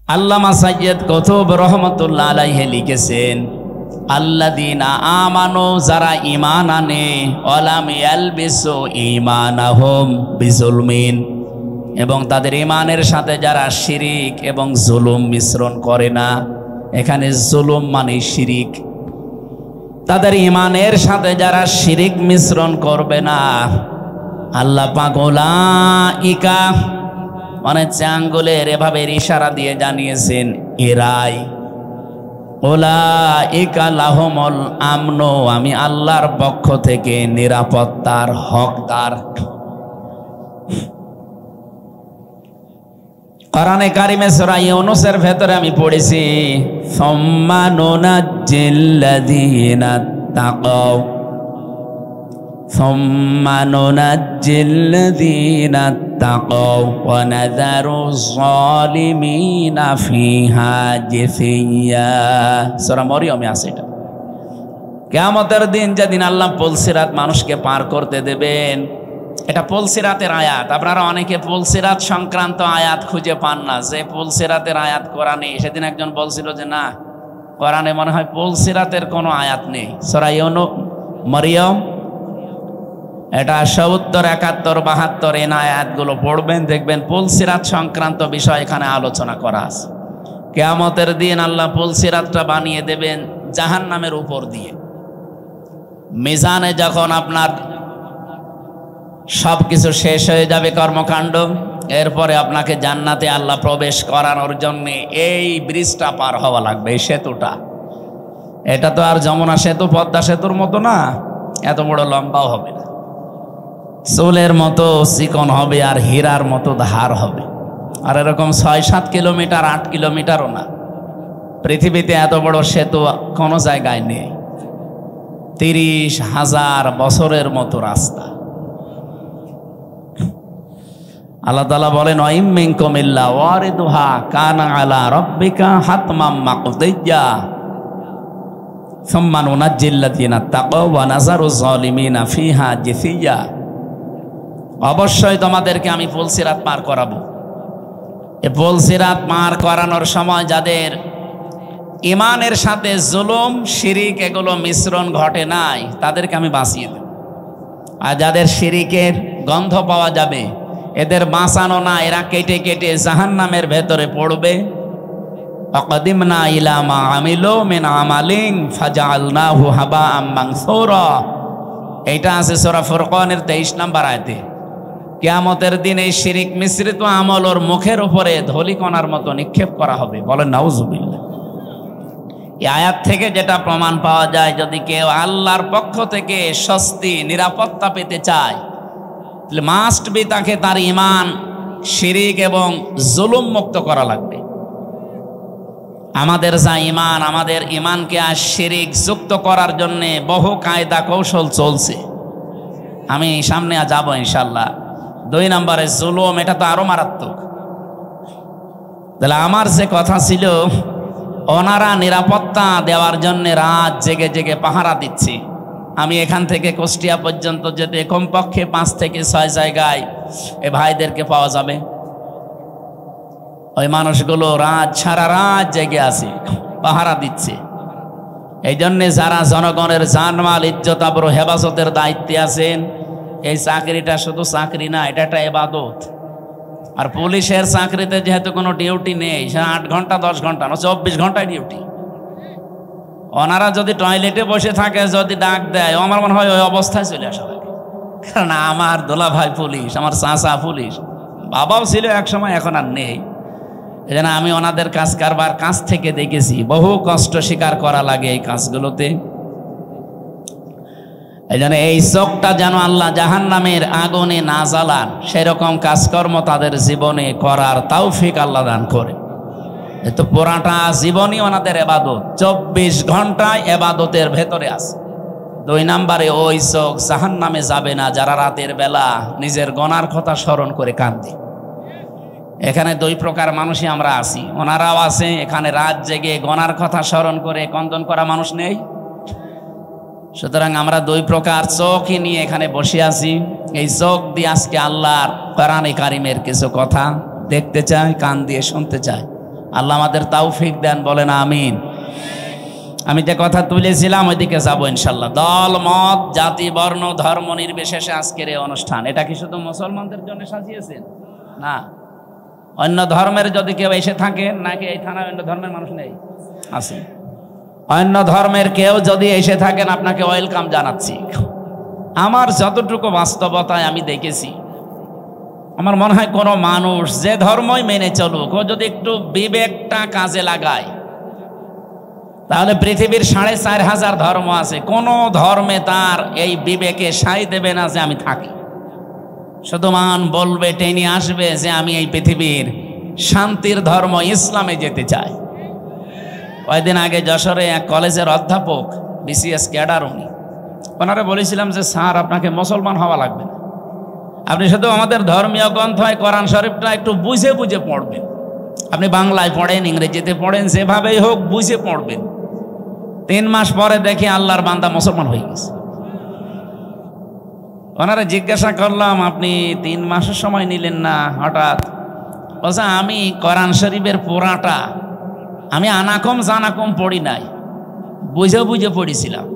আল্লামা সাইয়্যিদ কুতুব রহমাতুল্লাহ আলাইহি লিখেছেন, আল্লাযীনা আমানু, যারা ঈমান আনে, ওয়ালাম ইয়ালবিসু ঈমানাহুম বিজুলমিন, এবং তাদের ঈমানের সাথে যারা শিরিক এবং জুলুম মিশ্রণ করে না। এখানে জুলুম মানে শিরিক। তাদের ঈমানের সাথে যারা শিরিক মিশ্রণ করবে না, আল্লাহ পাক উলাইকা মানে আঙ্গুলের এভাবে ইশারা দিয়ে জানিয়েছেন এরাই, উলাইকা লাহুমুল আমনু, আমি আল্লাহর পক্ষ থেকে নিরাপত্তার হকদার। কোরআনে কারিমে সূরা ইউনূসের ভেতরে আমি পড়েছি, সুম্মা নুনাজ্জিল্লাযীনা তাকাও, সুম্মা নুনাজ্জিল্লাযীনা তাকাও ওয়া নাযারুয যালিমিনা ফিহা জিসিয়্যা। সূরা মরিয়মে আছে এটা। কিয়ামতের দিন যেদিন আল্লাহ পুলসিরাত মানুষকে পার করতে দেবেন, এটা পুলসিরাতের আয়াত। আপনারা অনেকে পুলসিরাত সংক্রান্ত আয়াত খুঁজে পান না, যে পুলসিরাতের আয়াত কোরআনে। সেদিন একজন বলছিল যে না, কোরআনে মনে হয় পুলসিরাতের কোনো আয়াত নেই। সূরা মরিয়ম এটা ৭০, ৭১, ৭২ এই আয়াতগুলো পড়বেন, দেখবেন পুলসিরাত সংক্রান্ত বিষয় এখানে আলোচনা করা আছে। কিয়ামতের দিন আল্লাহ পুলসিরাতটা বানিয়ে দেবেন জাহান্নামের উপর দিয়ে। মিজানে যখন আপনার সবকিছু শেষ হয়ে যাবে কর্মকাণ্ড, এরপরে আপনাকে জান্নাতে আল্লাহ প্রবেশ করানোর জন্য এই ব্রিজটা পার হওয়া লাগবে, এই সেতুটা। এটা তো আর যমুনা সেতু, পদ্মা সেতুর মতো না, এত বড় লম্বাও হবে না, চুলের মতো চিকন হবে আর হীরার মতো ধার হবে। আর এরকম ৬-৭ কিলোমিটার, ৮ কিলোমিটারও না। পৃথিবীতে এত বড় সেতু কোনো জায়গায় নেই। ৩০,০০০ বছরের মতো রাস্তা। আল্লাহ তাআলা বলেন, ওয়া ইম মিনকুম ইল্লা ওয়ারিদুহা কানা আলা রাব্বিকা হাতমাম মাকদিয়্যা সুম্মা নুনাজ্জিল্লাযীনা তাকাও ওয়া নাযারুয যালিমিনা ফিহা জিসিয়্যা। অবশ্যই তোমাদেরকে আমি পুলসিরাত পার করাবো। এই পুলসিরাত পার করানোর সময় যাদের ঈমানের সাথে জুলুম, শিরিক এগুলো মিশ্রণ ঘটে নাই, তাদেরকে আমি বাঁচিয়ে দেব। আর যাদের শিরিকের গন্ধ পাওয়া যাবে, এদের বাঁচানো না, এরা কেটে কেটে জাহান্নামের ভেতরে পড়বে। ওয়াকাদিমনা ইলা মা আমিলু মিন আমালিন ফাজআলনাহু হাবাআম মানসুরা। এটা আছে সূরা ফুরকানের ২৩ নম্বর আয়াতে। কিয়ামতের দিন এই শিরিক মিশ্রিত আমল ওর মুখের উপরে ধূলিকণার মতো নিক্ষেপ করা হবে। বলেন নাউজুবিল্লাহ। এই আয়াত থেকে যেটা প্রমাণ পাওয়া যায়, যদি কেউ আল্লাহর পক্ষ থেকে স্বস্তি, নিরাপত্তা পেতে চায়, তাহলে মাস্ট বি তাকে তার ঈমান, শিরিক এবং জুলুম মুক্ত করা লাগবে। আমাদের যা ঈমান, আমাদের ঈমানকে আর শিরিক যুক্ত করার জন্য বহু কায়দা কৌশল চলছে। আমি সামনে যাব ইনশাল্লাহ। ২ নম্বরে জুলুম, এটা তো আরো মারাত্মক। তাহলে আমার যে কথা ছিল, ওনারা নিরাপত্তা দেওয়ার জন্য রাত জেগে জেগে পাহারা দিচ্ছে। আমি এখান থেকে কুষ্টিয়া পর্যন্ত যেতে কমপক্ষে ৫ থেকে ৬ জায়গায় এ ভাইদেরকে পাওয়া যাবে। ওই মানুষগুলো সারা রাত জেগে আছে, পাহারা দিচ্ছে। এই জন্যে যারা জনগণের জানমাল, ইজ্জত আবরু হেফাজতের দায়িত্বে আছেন, এই চাকরিটা শুধু চাকরি না, এটা একটা ইবাদত। আর পুলিশের চাকরিতে যেহেতু কোনো ডিউটি নেই, সে ৮ ঘন্টা ১০ ঘন্টা না, ২৪ ঘন্টায় ডিউটি। ওনারা যদি টয়লেটে বসে থাকে, যদি ডাক দেয়, আমার মনে হয় ওই অবস্থায় চলে আসা লাগে। কারণ আমার দোলা ভাই পুলিশ, আমার চাচা পুলিশ, বাবাও ছিল এক সময়, এখন আর নেই। এই জন্য আমি ওনাদের কাজ কারবার কাছ থেকে দেখেছি। বহু কষ্ট স্বীকার করা লাগে এই কাজগুলোতে। এই জন্য এই চোখটা যেন আল্লাহ জাহান্নামের আগুনে না জ্বালান, সেরকম কাজকর্ম তাদের জীবনে করার তৌফিক আল্লাহ দান করে। তো পুরাটা জীবনই ওনাদের ইবাদত, ২৪ ঘন্টায় ইবাদতের ভেতরে আছে। ২ নম্বরে ওই চোখ জাহান্নামে যাবে না যারা রাতের বেলা নিজের গুনার কথা স্মরণ করে কাঁদে। এখানে ২ প্রকার মানুষই আমরা আছি। ওনারাও আছে, এখানে রাত জেগে গুনার কথা স্মরণ করে কন্দন করা মানুষ নেই। সুতরাং আমরা ২ প্রকার চোখই নিয়ে এখানে বসে আছি। এই চোখ দিয়ে আজকে আল্লাহর কোরআনে কারিমের কিছু কথা দেখতে চাই, কান দিয়ে শুনতে চাই। আল্লাহ আমাদের তৌফিক দেন, বলেন আমিন। আমি যে কথা তুলেছিলাম ওইদিকে যাবো ইনশাল্লাহ। দল মত জাতি বর্ণ ধর্ম নির্বিশেষে আজকের এই অনুষ্ঠান, এটা কি শুধু মুসলমানদের জন্য সাজিয়েছেন? না, অন্য ধর্মের যদি কেউ এসে থাকেন, নাকি এই থানায় অন্য ধর্মের মানুষ নেই? আছে। অন্য ধর্মের কেউ যদি এসে থাকেন, আপনাকে ওয়েলকাম জানাচ্ছি। আমার যতটুকু বাস্তবতায় আমি দেখেছি, আমার মনে হয় কোনো মানুষ যে ধর্মই মেনে চলুক, ও যদি একটু বিবেকটা কাজে লাগায়, তাহলে পৃথিবীর 4,500 ধর্ম আছে, কোনো ধর্মে তার এই বিবেকে সাই দেবে না যে আমি থাকি। শুধু মান বলবে, টেনে আসবে যে আমি এই পৃথিবীর শান্তির ধর্ম ইসলামে যেতে চাই। কয়েকদিন আগে যশোরে এক কলেজের অধ্যাপক, বিসিএস ক্যাডার, ওনারা বলেছিলাম যে স্যার আপনাকে মুসলমান হওয়া লাগবে না, আপনি শুধু আমাদের ধর্মীয় গ্রন্থ কোরআন শরীফটা একটু বুঝে বুঝে পড়বেন। আপনি বাংলায় পড়েন, ইংরেজিতে পড়েন, যেভাবেই হোক বুঝে পড়বেন। 3 মাস পরে দেখি আল্লাহর বান্দা মুসলমান হয়ে গেছে। ওনারা জিজ্ঞাসা করলাম, আপনি 3 মাসের সময় নিলেন না হঠাৎ? বলছে আমি কোরআন শরীফের পুরাটা আমি আনাকম জানাকম পড়ি নাই, বুঝে বুঝে পড়েছিলাম।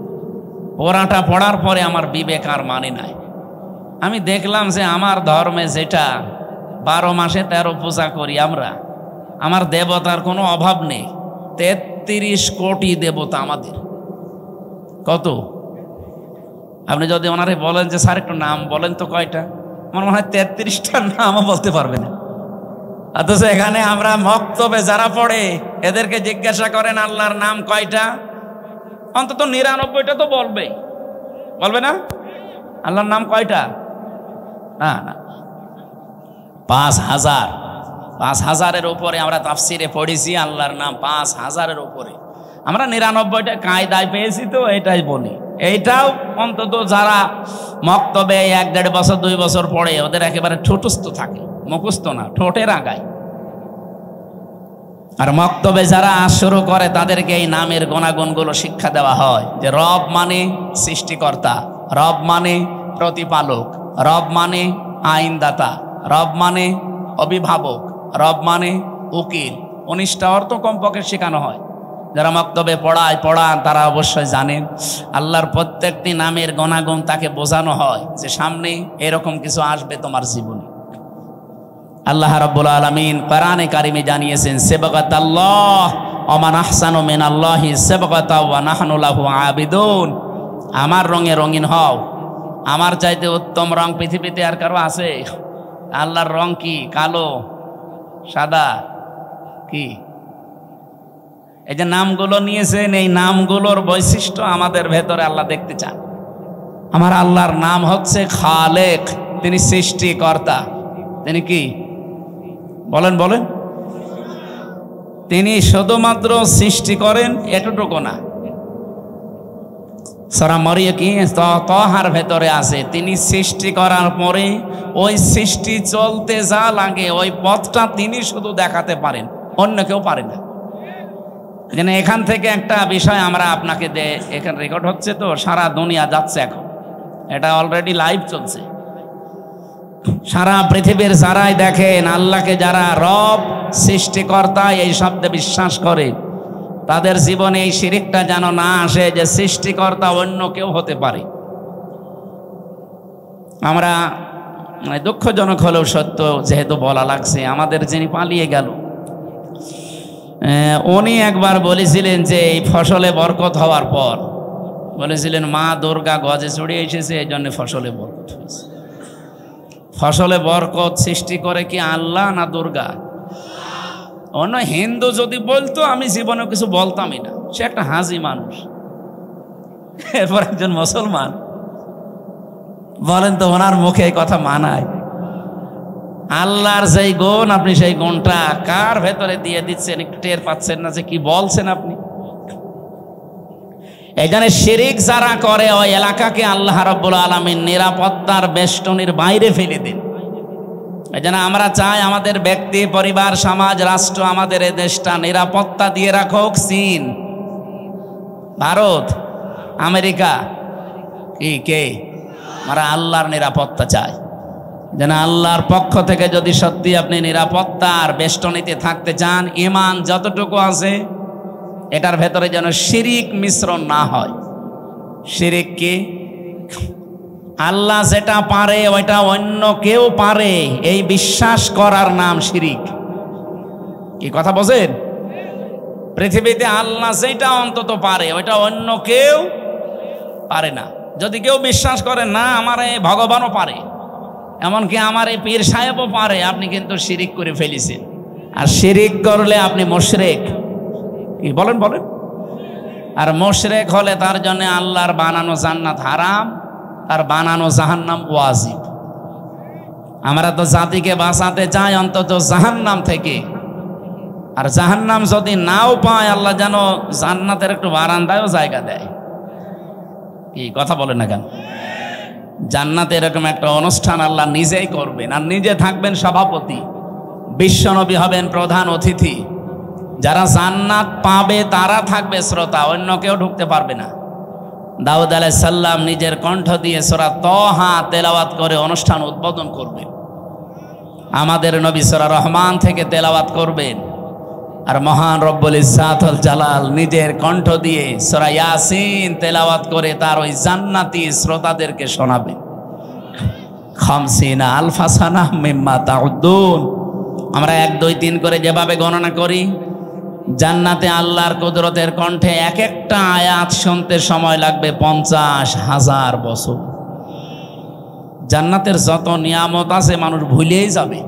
পুরাটা পড়ার পরে আমার বিবেক আর মানে নাই। আমি দেখলাম যে আমার ধর্মে যেটা 12 মাসে 13 পূজা করি আমরা, আমার দেবতার কোনো অভাব নেই। 33 কোটি দেবতা আমাদের। কত? আপনি যদি ওনারে বলেন যে স্যার একটু নাম বলেন তো কয়টা, আমার মনে হয় 33টার নামও বলতে পারবে না। অথচ এখানে আমরা মক্তবে যারা পড়ে এদেরকে জিজ্ঞাসা করেন আল্লাহর নাম কয়টা, অন্তত 99টা তো বলবে, বলবে না? আল্লাহর নাম কয়টা? না না, 5,000-5,000-এর উপরে আমরা তাফসিরে পড়েছি। আল্লাহর নাম 5,000-এর উপরে। আমরা 99টা কায়দায় পেয়েছি, তো এটাই বলি। এইটাও অন্তত যারা মক্তবে 1-1.5 বছর 2 বছর পড়ে, ওদের একেবারে ঠোঁটস্থ থাকে, মুখস্থ না, ঠোঁটের আগায়। আর মক্তবে যারা শুরু করে তাদেরকে এই নামের গুণাগুণগুলো শিক্ষা দেওয়া হয়, যে রব মানে সৃষ্টিকর্তা, রব মানে প্রতিপালক, রব মানে আইনদাতা, রব মানে অভিভাবক, রব মানে উকিল। 19টা অর্থ কমপক্ষে শেখানো হয়। যারা মক্তবে পড়ান তারা অবশ্যই জানেন আল্লাহর প্রত্যেকটি নামের গুণাগুণ তাকে বোঝানো হয় যে সামনে এরকম কিছু আসবে তোমার জীবনে। আল্লাহ রাব্বুল আলামিন কোরআনে কারিমে জানিয়েছেন, সিবগাতাল্লাহ ওয়া মান আহসানু মিনাল্লাহি সিবগাতা ওয়া নাহনু লাহু আবিদুন। আমার রঙে রঙিন হও, আমার চাইতে উত্তম রং পৃথিবীতে আর কারো আছে? আল্লাহর রং কি? কালো, সাদা, কি? এই যে নামগুলো নিয়েছেন, এই নামগুলোর বৈশিষ্ট্য আমাদের ভেতরে আল্লাহ দেখতে চান। আমার আল্লাহর নাম হচ্ছে খালেক, তিনি সৃষ্টিকর্তা। তিনি কি? বলেন বলেন। তিনি শুধুমাত্র সৃষ্টি করেন এতটুকু না, সূরা মরিয়ম কি তাহার ভেতরে আছে, তিনি সৃষ্টি করার পরে ওই সৃষ্টি চলতে যা লাগে ওই পথটা তিনি শুধু দেখাতে পারেন, অন্য কেউ পারে না। এখান থেকে একটা বিষয় আমরা আপনাকে এখানে রেকর্ড হচ্ছে, তো সারা দুনিয়া যাচ্ছে এখন, এটা অলরেডি লাইভ চলছে। সারা পৃথিবীর যারাই দেখেন আল্লাহকে, যারা রব সৃষ্টিকর্তা এই শব্দে বিশ্বাস করে, তাদের জীবনে এই শিরকটা যেন না আসে যে সৃষ্টিকর্তা অন্য কেউ হতে পারে। আমরা দুঃখজনক হলেও সত্য যেহেতু বলা লাগছে, আমাদের যিনি পালিয়ে গেল উনি একবার বলেছিলেন যে এই ফসলে বরকত হওয়ার পর বলেছিলেন মা দুর্গা গজে চড়ে এসেছে, এই জন্য ফসলে বরকত হয়েছে। ফসলে বরকত সৃষ্টি করে কি আল্লাহ না দুর্গা? অন্য হিন্দু যদি বলতো আমি জীবনে কিছু বলতামই না, সে একটা হাজি মানুষ। এরপর একজন মুসলমান বলেন তো ওনার মুখে এই কথা মানায়? আল্লাহর যেই গুণ, আপনি সেই গুণটা কার ভেতরে দিয়ে দিচ্ছেন, একটু টের পাচ্ছেন না যে কি বলছেন আপনি? এখানে শিরিক যারা করে ওই এলাকাকে আল্লাহ রাব্বুল আলামিন নিরাপত্তার বেষ্টনীর বাইরে ফেলে দেন। এজন্য আমরা চাই আমাদের ব্যক্তি, পরিবার, সমাজ, রাষ্ট্র, আমাদের এই দেশটা নিরাপত্তা দিয়ে রাখুক। চীন, ভারত, আমেরিকা কি কে? আমরা আল্লাহর নিরাপত্তা চাই। যেন আল্লাহর পক্ষ থেকে যদি সত্যি আপনি নিরাপত্তার বেষ্টনীতে থাকতে চান, ঈমান যতটুকু আছে এটার ভেতরে যেন শিরিক মিশ্রণ না হয়। শিরিক কি? আল্লাহ যেটা পারে ওইটা অন্য কেউ পারে, এই বিশ্বাস করার নাম শিরিক। কি কথা বোঝেন? পৃথিবীতে আল্লাহ যেটা অন্তত পারে ওইটা অন্য কেউ পারে না। যদি কেউ বিশ্বাস করে না আমার এই ভগবানও পারে, এমনকি আমার এই পীর সাহেবও পারে, আপনি কিন্তু শিরিক করে ফেলেছেন। আর শিরিক করলে আপনি মুশরিক। কি বলেন বলেন? আর মুশরিক হলে তার জন্য আল্লাহর বানানো জান্নাত হারাম, তার বানানো জাহান্নাম ওয়াজিব। আমরা তো জাতিকে বাঁচাতে চাই অন্তত জাহান্নাম থেকে। আর জাহান্নাম যদি নাও পায়, আল্লাহ যেন জান্নাতের একটু বারান্দায়ও জায়গা দেয়। কি কথা বলেন না কেন? জান্নাতে এরকম একটা অনুষ্ঠান আল্লাহ নিজেই করবেন, আর নিজে থাকবেন সভাপতি, বিশ্বনবী হবেন প্রধান অতিথি। যারা জান্নাত পাবে তারা থাকবে শ্রোতা, অন্য কেউ ঢুকতে পারবে না। দাউদ আলাইহিস সালাম নিজের কণ্ঠ দিয়ে সূরা তাহা তেলাওয়াত করে অনুষ্ঠান উদ্বোধন করবেন। আমাদের নবী সূরা রহমান থেকে তেলাওয়াত করবেন। আর মহান রব্বুল ইজ্জাত ওয়াল জালাল নিজের কণ্ঠ দিয়ে সূরা ইয়াসিন তেলাওয়াত করে তার ওই জান্নাতি শ্রোতাদেরকে শোনাবেন। 50 আলফা সানাহ মিম্মা তাউদ্দুন। আমরা 1 2 3 করে যেভাবে গণনা করি, জান্নাতে আল্লাহর কুদরতের কণ্ঠে এক একটা আয়াত শুনতে সময় লাগবে 50,000 বছর। জান্নাতের যত নিয়ামত আছে মানুষ ভুলেই যাবে।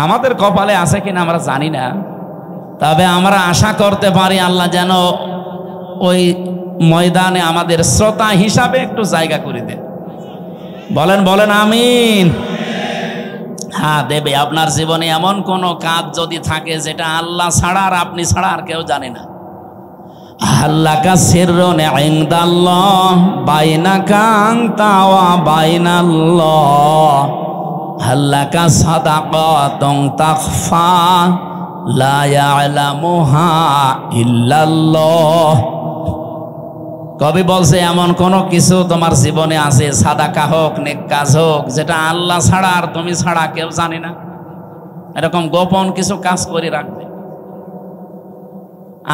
আমাদের কপালে আছে কিনা আমরা জানি না, তবে আমরা আশা করতে পারি আল্লাহ যেন ওই ময়দানে আমাদের শ্রোতা হিসাবে একটু জায়গা করে দেন। বলেন বলেন আমিন। হ্যাঁ দেবে। আপনার জীবনে এমন কোনো কাজ যদি থাকে যেটা আল্লাহ ছাড়া আর আপনি ছাড়া আর কেউ জানে না, আল্লাকা সিররুন ইনদাল্লাহ বাইনাকা আনতা ওয়া বাইনাল্লাহ, আল্লাকা সাদাকাতুন তাখফা লা ইয়ালামুহা ইল্লাল্লাহ। কবি বলছে এমন কোনো কিছু তোমার জীবনে আছে, সাদাকা হোক নেক কাজ হোক, যেটা আল্লাহ ছাড়া আর তুমি ছাড়া কেউ জানে না। এরকম গোপন কিছু কাজ করে রাখবে।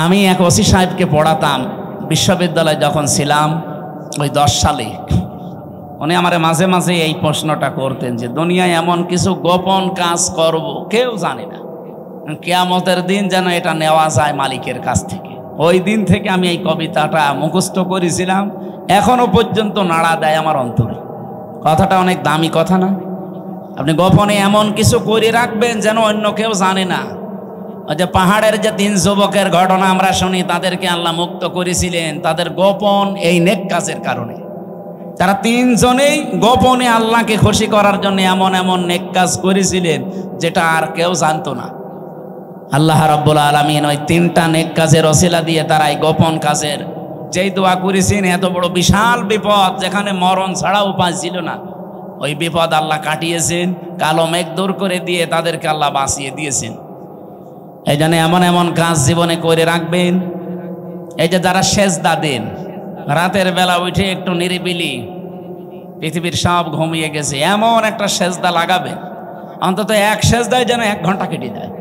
আমি এক ওসি সাহেবকে পড়াতাম বিশ্ববিদ্যালয়ে যখন ছিলাম, ওই 10 সালে। উনি আমার মাঝে মাঝে এই প্রশ্নটা করতেন যে দুনিয়ায় এমন কিছু গোপন কাজ করব কেউ জানে না, কিয়ামতের দিন যেন এটা নেওয়া যায় মালিকের কাছ থেকে। ওই দিন থেকে আমি এই কবিতাটা মুখস্থ করেছিলাম, এখনো পর্যন্ত নাড়া দেয় আমার অন্তরে। কথাটা অনেক দামি কথা না? আপনি গোপনে এমন কিছু করে রাখবেন যেন অন্য কেউ জানে না। ওই যে পাহাড়ের যে 3 যুবকের ঘটনা আমরা শুনি, তাদেরকে আল্লাহ মুক্ত করেছিলেন তাদের গোপন এই নেক কাজের কারণে। তারা 3 জনেই গোপনে আল্লাহকে খুশি করার জন্য এমন এমন নেক কাজ করেছিলেন যেটা আর কেউ জানতো না। আল্লাহ রাব্বুল আলামিন ওই 3টা নেক কাজের ওসিলা দিয়ে তারা এই গোপন কাজের যেই দোয়া করেছেন, এত বড় বিশাল বিপদ যেখানে মরণ ছাড়া উপায় ছিল না, ওই বিপদ আল্লাহ কাটিয়েছেন, কালো মেঘ দূর করে দিয়ে তাদেরকে আল্লাহ বাঁচিয়ে দিয়েছেন। এই জন্য এমন এমন কাজ জীবনে করে রাখবেন। এই যে যারা সেজদা দেন, রাতের বেলা উঠে একটু নিরিবিলি, পৃথিবীর সব ঘুমিয়ে গেছে, এমন একটা সেজদা লাগাবেন, অন্তত এক সেজদায় যেন 1 ঘন্টা কেটে যায়।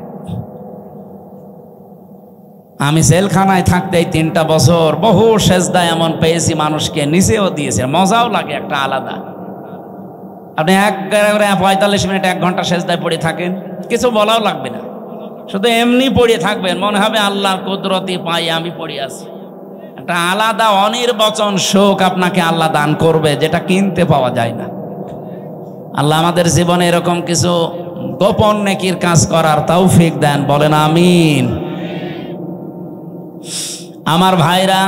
আমি জেলখানায় থাকতে এই 3টা বছর বহু সেজদা এমন পেয়েছি, মানুষকে নিচেও দিয়েছে, মজাও লাগে একটা আলাদা। আপনি 45 মিনিট 1 ঘন্টা সেজদায় পড়ে থাকেন, কিছু বলাও লাগবে না, শুধু এমনি পড়ে থাকবেন, মনে হবে আল্লাহর কুদরতি পাই আমি পড়ে আছি। একটা আলাদা অনির্বচন সুখ আপনাকে আল্লাহ দান করবে, যেটা কিনতে পাওয়া যায় না। আল্লাহ আমাদের জীবনে এরকম কিছু গোপন নেকির কাজ করার তৌফিক দেন, বলেন আমিন। আমার ভাইরা,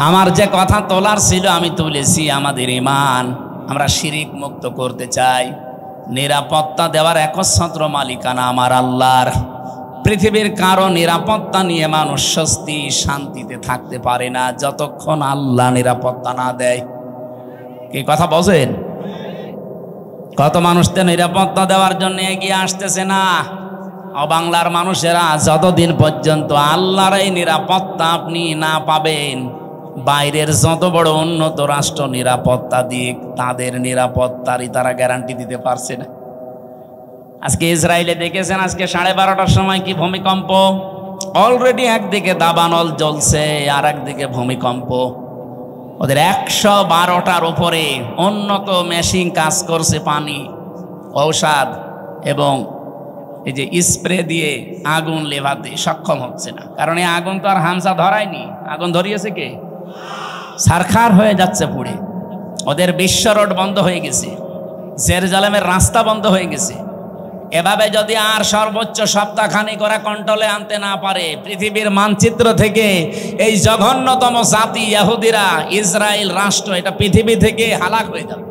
আমার যে কথা তোলার ছিল আমি তুলেছি। আমাদের ঈমান আমরা শিরিক মুক্ত করতে চাই। নিরাপত্তা দেওয়ার একচ্ছত্র মালিকানা আমার আল্লাহর। পৃথিবীর কারো নিরাপত্তা নিয়ে মানুষ স্বস্তি শান্তিতে থাকতে পারে না যতক্ষণ আল্লাহ নিরাপত্তা না দেয়। কি কথা বোঝেন? কত মানুষ তো নিরাপত্তা দেওয়ার জন্য এগিয়ে আসতেছে না। বাংলার মানুষেরা যতদিন পর্যন্ত আল্লাহর এই নিরাপত্তা আপনি না পাবেন, বাইরের যত বড় উন্নত রাষ্ট্র নিরাপত্তা দিক, তাদের নিরাপত্তারই তারা গ্যারান্টি দিতে পারছে না। আজকে ইসরায়েলে দেখেছেন, আজকে 12:30টার সময় কি ভূমিকম্প, অলরেডি একদিকে দাবানল জ্বলছে আর একদিকে ভূমিকম্প। ওদের 112টার উপরে উন্নত মেশিন কাজ করছে, পানি, ঔষধ এবং এই যে স্প্রে দিয়ে আগুন লেভাতে সক্ষম হচ্ছে না, কারণ এই আগুন তো আর হামসা ধরায়নি, আগুন ধরিয়েছে কে? সারখার হয়ে যাচ্ছে পুড়ে। ওদের বিশ্ব রোড বন্ধ হয়ে গেছে, জেরুজালেমের রাস্তা বন্ধ হয়ে গেছে। এভাবে যদি আর সর্বোচ্চ সপ্তাহখানি করে কন্ট্রোলে আনতে না পারে, পৃথিবীর মানচিত্র থেকে এই জঘন্যতম জাতি ইহুদিরা, ইসরায়েল রাষ্ট্র, এটা পৃথিবী থেকে হালাক হয়ে যাবে।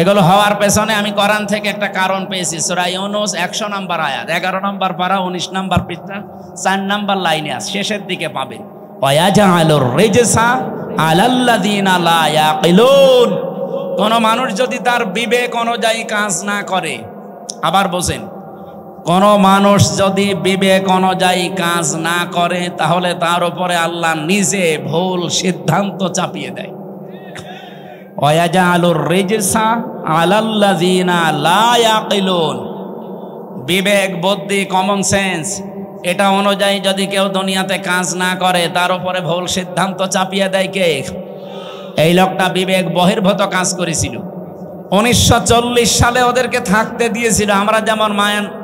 এগুলো হওয়ার পেছনে আমি কোরআন থেকে একটা কারণ পেয়েছি। সূরা ইউনূস 100 নম্বর আয়াত, 11 নম্বর পারা, 19 নম্বর পৃষ্ঠা, 4 নম্বর লাইনে আছে, শেষের দিকে পাবেন। ওয়ায়াজআলুর রিজসা আলাল্লাযিনা লা ইয়াকিলুন। কোন মানুষ যদি তার বিবেক অনুযায়ী কাজ না করে, আবার বোঝেন, কোন মানুষ যদি বিবেক অনুযায়ী কাজ না করে, তাহলে তার উপরে আল্লাহ নিজে ভুল সিদ্ধান্ত চাপিয়ে দেয়। ওয়ায়াজআলুর রিজসা আলাল্লাযিনা লা ইয়াকিলুন। বিবেক, বুদ্ধি, কমন সেন্স, এটা অনুযায়ী যদি কেউ দুনিয়াতে কাজ না করে, তার উপরে ভুল সিদ্ধান্ত চাপিয়ে দেয় কে? এই লোকটা বিবেক বহির্ভূত কাজ করেছিল। 1940 সালে ওদেরকে থাকতে দিয়েছিল, আমরা যেমন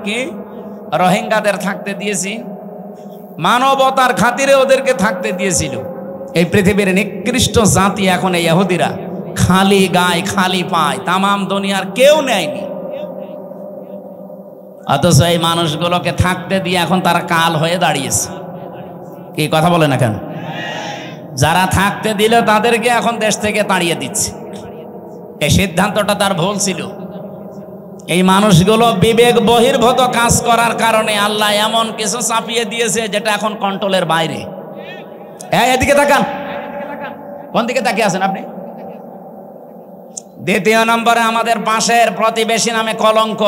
কি রোহিঙ্গাদের থাকতে দিয়েছি, মানবতার খাতিরে ওদেরকে থাকতে দিয়েছিল। এই পৃথিবীর নিকৃষ্ট জাতি এখন এই ইহুদিরা, খালি গায় খালি পায়, তামাম দুনিয়ার কেউ নেয়নি। অথচ এই মানুষগুলোকে থাকতে দিয়ে এখন তারা কাল হয়ে দাঁড়িয়েছে। কি কথা বলে না কেন? যারা থাকতে দিল তাদেরকে এখন দেশ থেকে তাড়িয়ে দিচ্ছে। এই সিদ্ধান্তটা তার ভুল ছিল। এই মানুষগুলো বিবেক বহির্ভূত কাজ করার কারণে আল্লাহ এমন কিছু চাপিয়ে দিয়েছে যেটা এখন কন্ট্রোলের বাইরে। এদিকে তাকান, কোন দিকে তাকিয়ে আছেন আপনি? দ্বিতীয় নম্বরে আমাদের পাশের প্রতিবেশী নামে কলঙ্ক।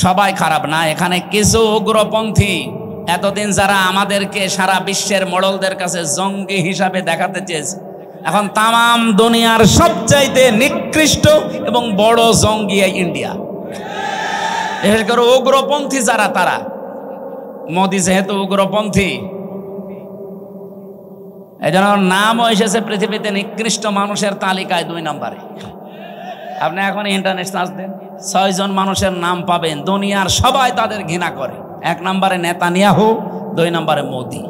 সবাই খারাপ না, এখানে কিছু উগ্রপন্থী এতদিন যারা আমাদেরকে সারা বিশ্বের মোড়লদের কাছে জঙ্গি হিসাবে দেখাতে চেয়েছে, এখন তামাম দুনিয়ার সবচাইতে নিকৃষ্ট এবং বড় জঙ্গি ইন্ডিয়া। বিশেষ করে উগ্রপন্থী যারা, তারা, মোদি যেহেতু উগ্রপন্থী, এই জন্য নামও এসেছে পৃথিবীতে নিকৃষ্ট মানুষের তালিকায় 2 নম্বরে। আপনি এখন ইন্টারনেট সার্চ দেন, 6 জন মানুষের নাম পাবেন, দুনিয়ার সবাই তাদের ঘৃণা করে। 1 নম্বরে নেতানিয়াহু, 2 নম্বরে মোদি,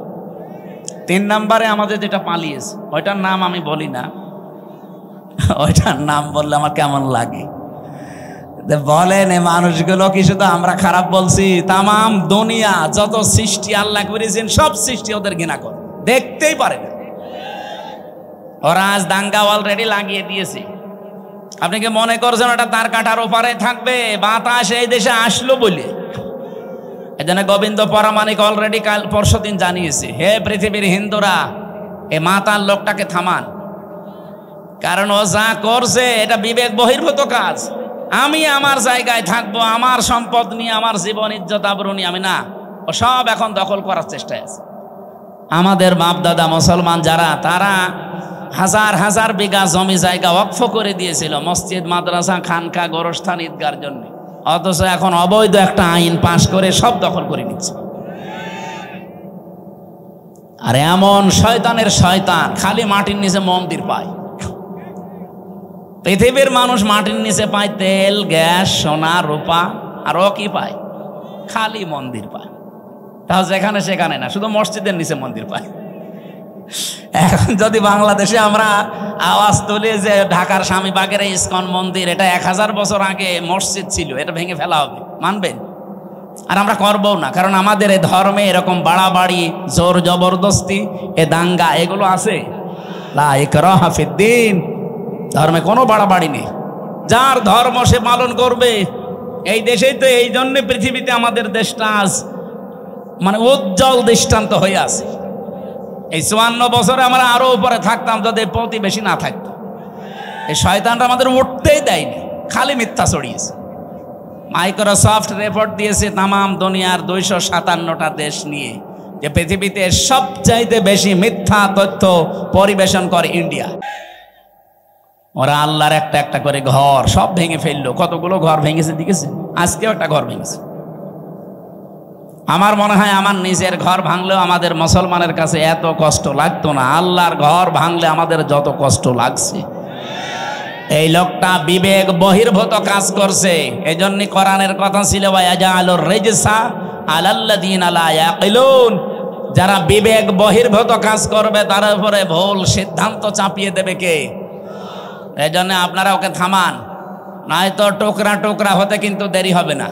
3 নম্বরে আমাদের যেটা পালিয়েছে, ওইটার নাম আমি বলি না, ওইটার নাম বললে আমার কেমন লাগে। বলেন এই মানুষগুলো কি শুধু আমরা খারাপ বলছি? তামাম দুনিয়া যত সৃষ্টি আল্লাহ করেছেন, সব সৃষ্টি ওদের ঘৃণা করে, দেখতেই পারে না। ওরা আজ দাঙ্গা অলরেডি লাগিয়ে দিয়েছে। আপনি কি মনে করছেন ওটা তার কাটার ওপারে থাকবে? বাতাস এই দেশে আসলো বলে। এজন্য গোবিন্দ পরামানিক অলরেডি কাল পরশুদিন জানিয়েছে, হে পৃথিবীর হিন্দুরা, এ মাতাল লোকটাকে থামান, কারণ ও যা করছে এটা বিবেক বহির্ভূত কাজ। আমি আমার জায়গায় থাকবো, আমার সম্পদ নিয়ে, আমার জীবন ইজ্জত আবরু নিয়ে আমি না, ও সব এখন দখল করার চেষ্টায় আছে। আমাদের বাপ দাদা মুসলমান যারা, তারা হাজার হাজার বিঘা জমি জায়গা ওয়াকফ করে দিয়েছিল মসজিদ, মাদ্রাসা, খানকা, গোরস্থান, ঈদগার জন্য। অথচ এখন অবৈধ একটা আইন পাশ করে সব দখল করে নিচ্ছে। আর এমন শয়তানের শয়তান খালি মাটির নিচে মন্দির পায়। পৃথিবীর মানুষ মাটির নিচে পায় তেল, গ্যাস, সোনা, রূপা, আর ও কি পায়? খালি মন্দির পায়। তাহলে যেখানে সেখানে না, শুধু মসজিদের নিচে মন্দির পায়। এখন যদি বাংলাদেশে আমরা আওয়াজ তুলি যে ঢাকার স্বামীবাগের ইসকন মন্দির, এটা 1000 বছর আগে মসজিদ ছিল, এটা ভেঙে ফেলা হবে, মানবেন? আর আমরা করবো না, কারণ আমাদের এই ধর্মে এরকম বাড়াবাড়ি, জোর জবরদস্তি, এ দাঙ্গা, এগুলো আছে। লা ইকরাহা ফিদ্দীন, ধর্মে কোনো বাড়াবাড়ি নেই, যার ধর্ম সে পালন করবে। এই দেশেই তো এই জন্য পৃথিবীতে আমাদের দেশটা আজ মানে উজ্জ্বল দৃষ্টান্ত হয়ে আছে। এই 54 বছরে আমরা আরো উপরে থাকতাম যদি প্রতিবেশী না থাকতো। এই শয়তানরা আমাদের উঠতেই দেয়নি, খালি মিথ্যা ছড়িয়েছে। মাইক্রোসফট রিপোর্ট দিয়েছে তামাম দুনিয়ার 257টা দেশ নিয়ে যে পৃথিবীতে সবচাইতে বেশি মিথ্যা তথ্য পরিবেশন করে ইন্ডিয়া। ওরা আল্লাহর একটা একটা করে ঘর সব ভেঙে ফেললো। কতগুলো ঘর ভেঙেছে দেখেছে? আজকেও একটা ঘর ভেঙেছে। আমার মনে হয় আমার নিজের ঘর ভাঙলেও আমাদের মুসলমানের কাছে এত কষ্ট লাগতো না, আল্লাহর ঘর ভাঙলে আমাদের যত কষ্ট লাগছে। এই লোকটা বিবেক বহির্ভূত কাজ করছে। এই জন্য কোরআনের কথা ছিল ওয়ায়াজালুর রিজসা আলাল্লাযিনা লা ইয়াকিলুন, যারা বিবেক বহির্ভূত কাজ করবে তার উপরে ভুল সিদ্ধান্ত চাপিয়ে দেবে কে? এই জন্য আপনারা ওকে থামান, নয়তো টুকরা টুকরা হতে কিন্তু দেরি হবে না।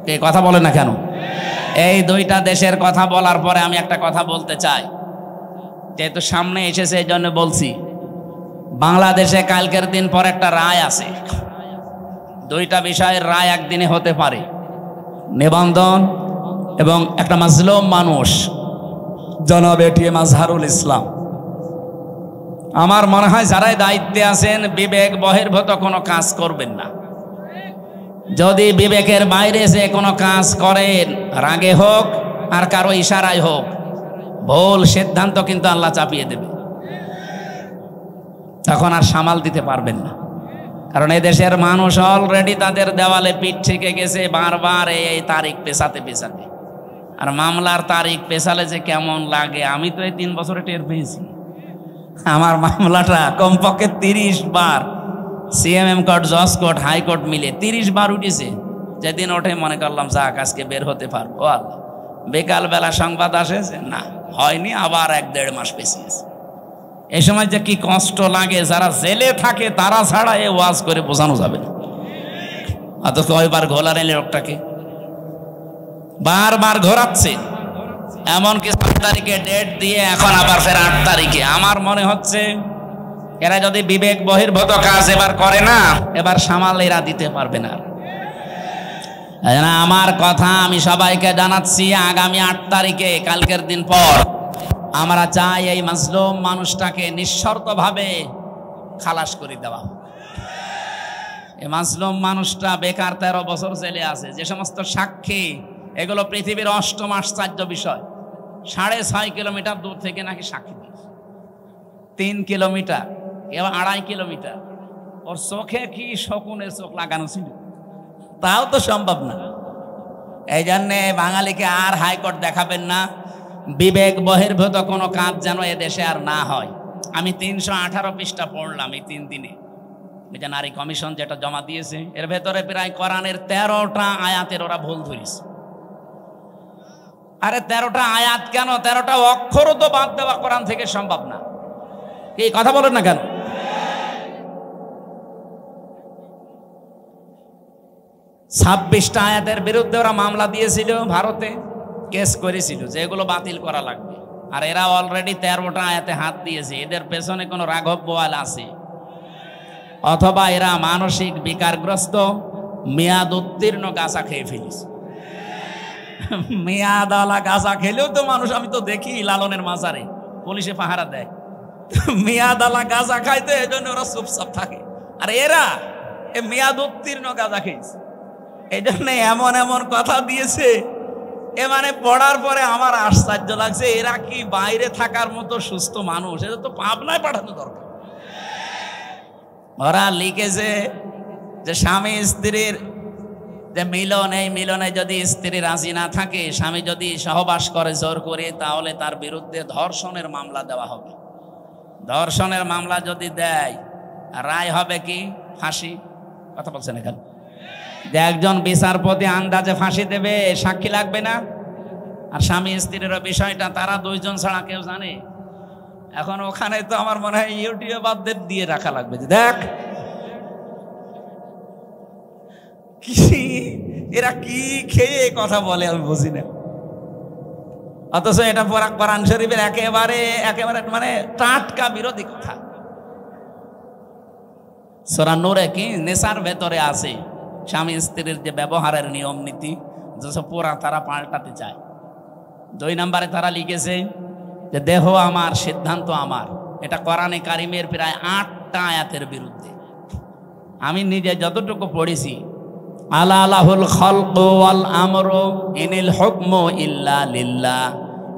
কে কথা বলে না কেন? এই দুইটা দেশের কথা বলার পরে আমি একটা কথা বলতে চাই, যেহেতু সামনে এসেছে এই জন্য বলছি। বাংলাদেশে কালকের দিন পর একটা রায় আছে। দুইটা বিষয়ের রায় একদিনে হতে পারে, নিবন্ধন এবং একটা মাজলুম মানুষ জনাব এটিএম আজহারুল ইসলাম। আমার মনে হয় যারাই দায়িত্বে আছেন বিবেক বহির্ভূত কোনো কাজ করবেন না। যদি বিবেকের বাইরে যে কোনো কাজ করেন, রাগে হোক আর কারো ইশারায় হোক, ভুল সিদ্ধান্ত কিন্তু আল্লাহ চাপিয়ে দেবে, তখন আর সামাল দিতে পারবেন না। কারণ এই দেশের মানুষ অলরেডি তাদের দেওয়ালে পিঠ থেকে গেছে বারবার এই তারিখ পেছাতে পেছাতে। আর মামলার তারিখ পেছালে যে কেমন লাগে আমি তো এই 3 বছরে টের পেয়েছি। আমার মামলাটা কমপক্ষে 30 বার সিএমএম কোর্ট, জজ কোর্ট, হাইকোর্ট মিলে 30 বার উঠেছে। যেদিন ওঠে মনে করলাম যাক আজকে বের হতে পারবো। আল্লাহ, বিকালবেলা সংবাদ আসে না হয়নি, আবার 1-1.5 মাস পেছিয়েছে। এই সময় যে কি কষ্ট লাগে, যারা জেলে থাকে তারা ছাড়া এ ওয়াজ করে বোঝানো যাবে না। অত কয়বার ঘোলার এলে লোকটাকে বারবার ঘোরাচ্ছে, এমনকি 7 তারিখে ডেট দিয়ে এখন আবার ফের 8 তারিখে। আমার মনে হচ্ছে এরা যদি বিবেক বহির্ভূত কাজ এবার করে না, এবার সামাল এরা দিতে পারবে না। আমার কথা আমি সবাইকে জানাচ্ছি, আগামী 8 তারিখে কালকের দিন পর আমরা চাই এই মাজলুম মানুষটাকে নিঃশর্তভাবে খালাস করে দেওয়া। এই মাজলুম মানুষটা বেকার 13 বছর জেলে আছে। যে সমস্ত সাক্ষী, এগুলো পৃথিবীর 8ম আশ্চর্য বিষয়। 6.5 কিলোমিটার দূর থেকে নাকি সাক্ষী দিয়েছে, 3 কিলোমিটার, এবার 2.5 কিলোমিটার। ওর চোখে কি শকুনের চোখ লাগানো ছিল, তাও তো সম্ভব না। এই জন্যে বাঙালিকে আর হাইকোর্ট দেখাবেন না। বিবেক বহির্ভূত কোনো কাজ যেন এ দেশে আর না হয়। আমি 318 পৃষ্ঠা পড়লাম এই 3 দিনে। এই যে নারী কমিশন যেটা জমা দিয়েছে, এর ভেতরে প্রায় কোরআনের 13টা আয়াতের ওরা ভুল ধরেছে। আরে 13টা আয়াত কেন, 13টা অক্ষরও তো বাদ দেওয়া কোরআন থেকে সম্ভব না। এই কথা বলেন না কেন? 26টা আয়াতের বিরুদ্ধে ওরা মামলা দিয়েছিল, ভারতে কেস করেছিল যে এগুলো বাতিল করা লাগবে। আর এরা অলরেডি 13টা আয়াতে হাত দিয়েছে। এদের পেছনে কোনো রাঘব বোয়াল আছে, অথবা এরা মানসিক বিকারগ্রস্ত, মেয়াদ উত্তীর্ণ গাঁজা খেয়ে ফেলিস। মেয়াদালা গাঁজা খেলেও তো মানুষ, আমি তো দেখি লালনের মাজারে পুলিশে পাহারা দেয়, মেয়াদালা গাঁজা খাইতে, এই জন্য ওরা চুপচাপ থাকে। আর এরা এ মেয়াদ উত্তীর্ণ গাঁজা খেয়েছে, এই জন্য এমন এমন কথা দিয়েছে। এ মানে পড়ার পরে আমার আশ্চর্য লাগছে, এরা কি বাইরে থাকার মতো সুস্থ মানুষ? এদের তো পাবনায় পাঠানো দরকার। ওরা লিখেছে যে স্বামী স্ত্রীর যে মিলন, এই মিলনে যদি স্ত্রী রাজি না থাকে, স্বামী যদি সহবাস করে জোর করে, তাহলে তার বিরুদ্ধে ধর্ষণের মামলা দেওয়া হবে। ধর্ষণের মামলা যদি দেয়, রায় হবে কি? ফাঁসি। কথা বলছেন এখানে যে একজন বিচারপতি আন্দাজে ফাঁসি দেবে, সাক্ষী লাগবে না। আর স্বামী স্ত্রীর বিষয়টা তারা 2 জন ছাড়া কেউ জানে। এখন ওখানে তো আমার মনে হয় ইউটিউবারদের দিয়ে রাখা লাগবে যে দেখ কি এরা কি খেয়ে কথা বলে, আমি বুঝি না। অথচ এটা কোরআন শরীফের একেবারে মানে টাটকা বিরোধী কথা। সূরা নূরে কি নেশার ভেতরে আছে স্বামী স্ত্রীর যে ব্যবহারের নিয়ম নীতি, যেসব পুরা তারা পাল্টাতে চায়। 2 নম্বরে তারা লিখেছে যে দেহ আমার, সিদ্ধান্ত আমার। এটা কোরআনে কারিমের প্রায় 8টা আয়াতের বিরুদ্ধে। আমি নিজে যতটুকু পড়েছি, আলা লাহুল খালকু ওয়াল আমরু ইনিল হুকমু ইল্লা লিল্লাহ,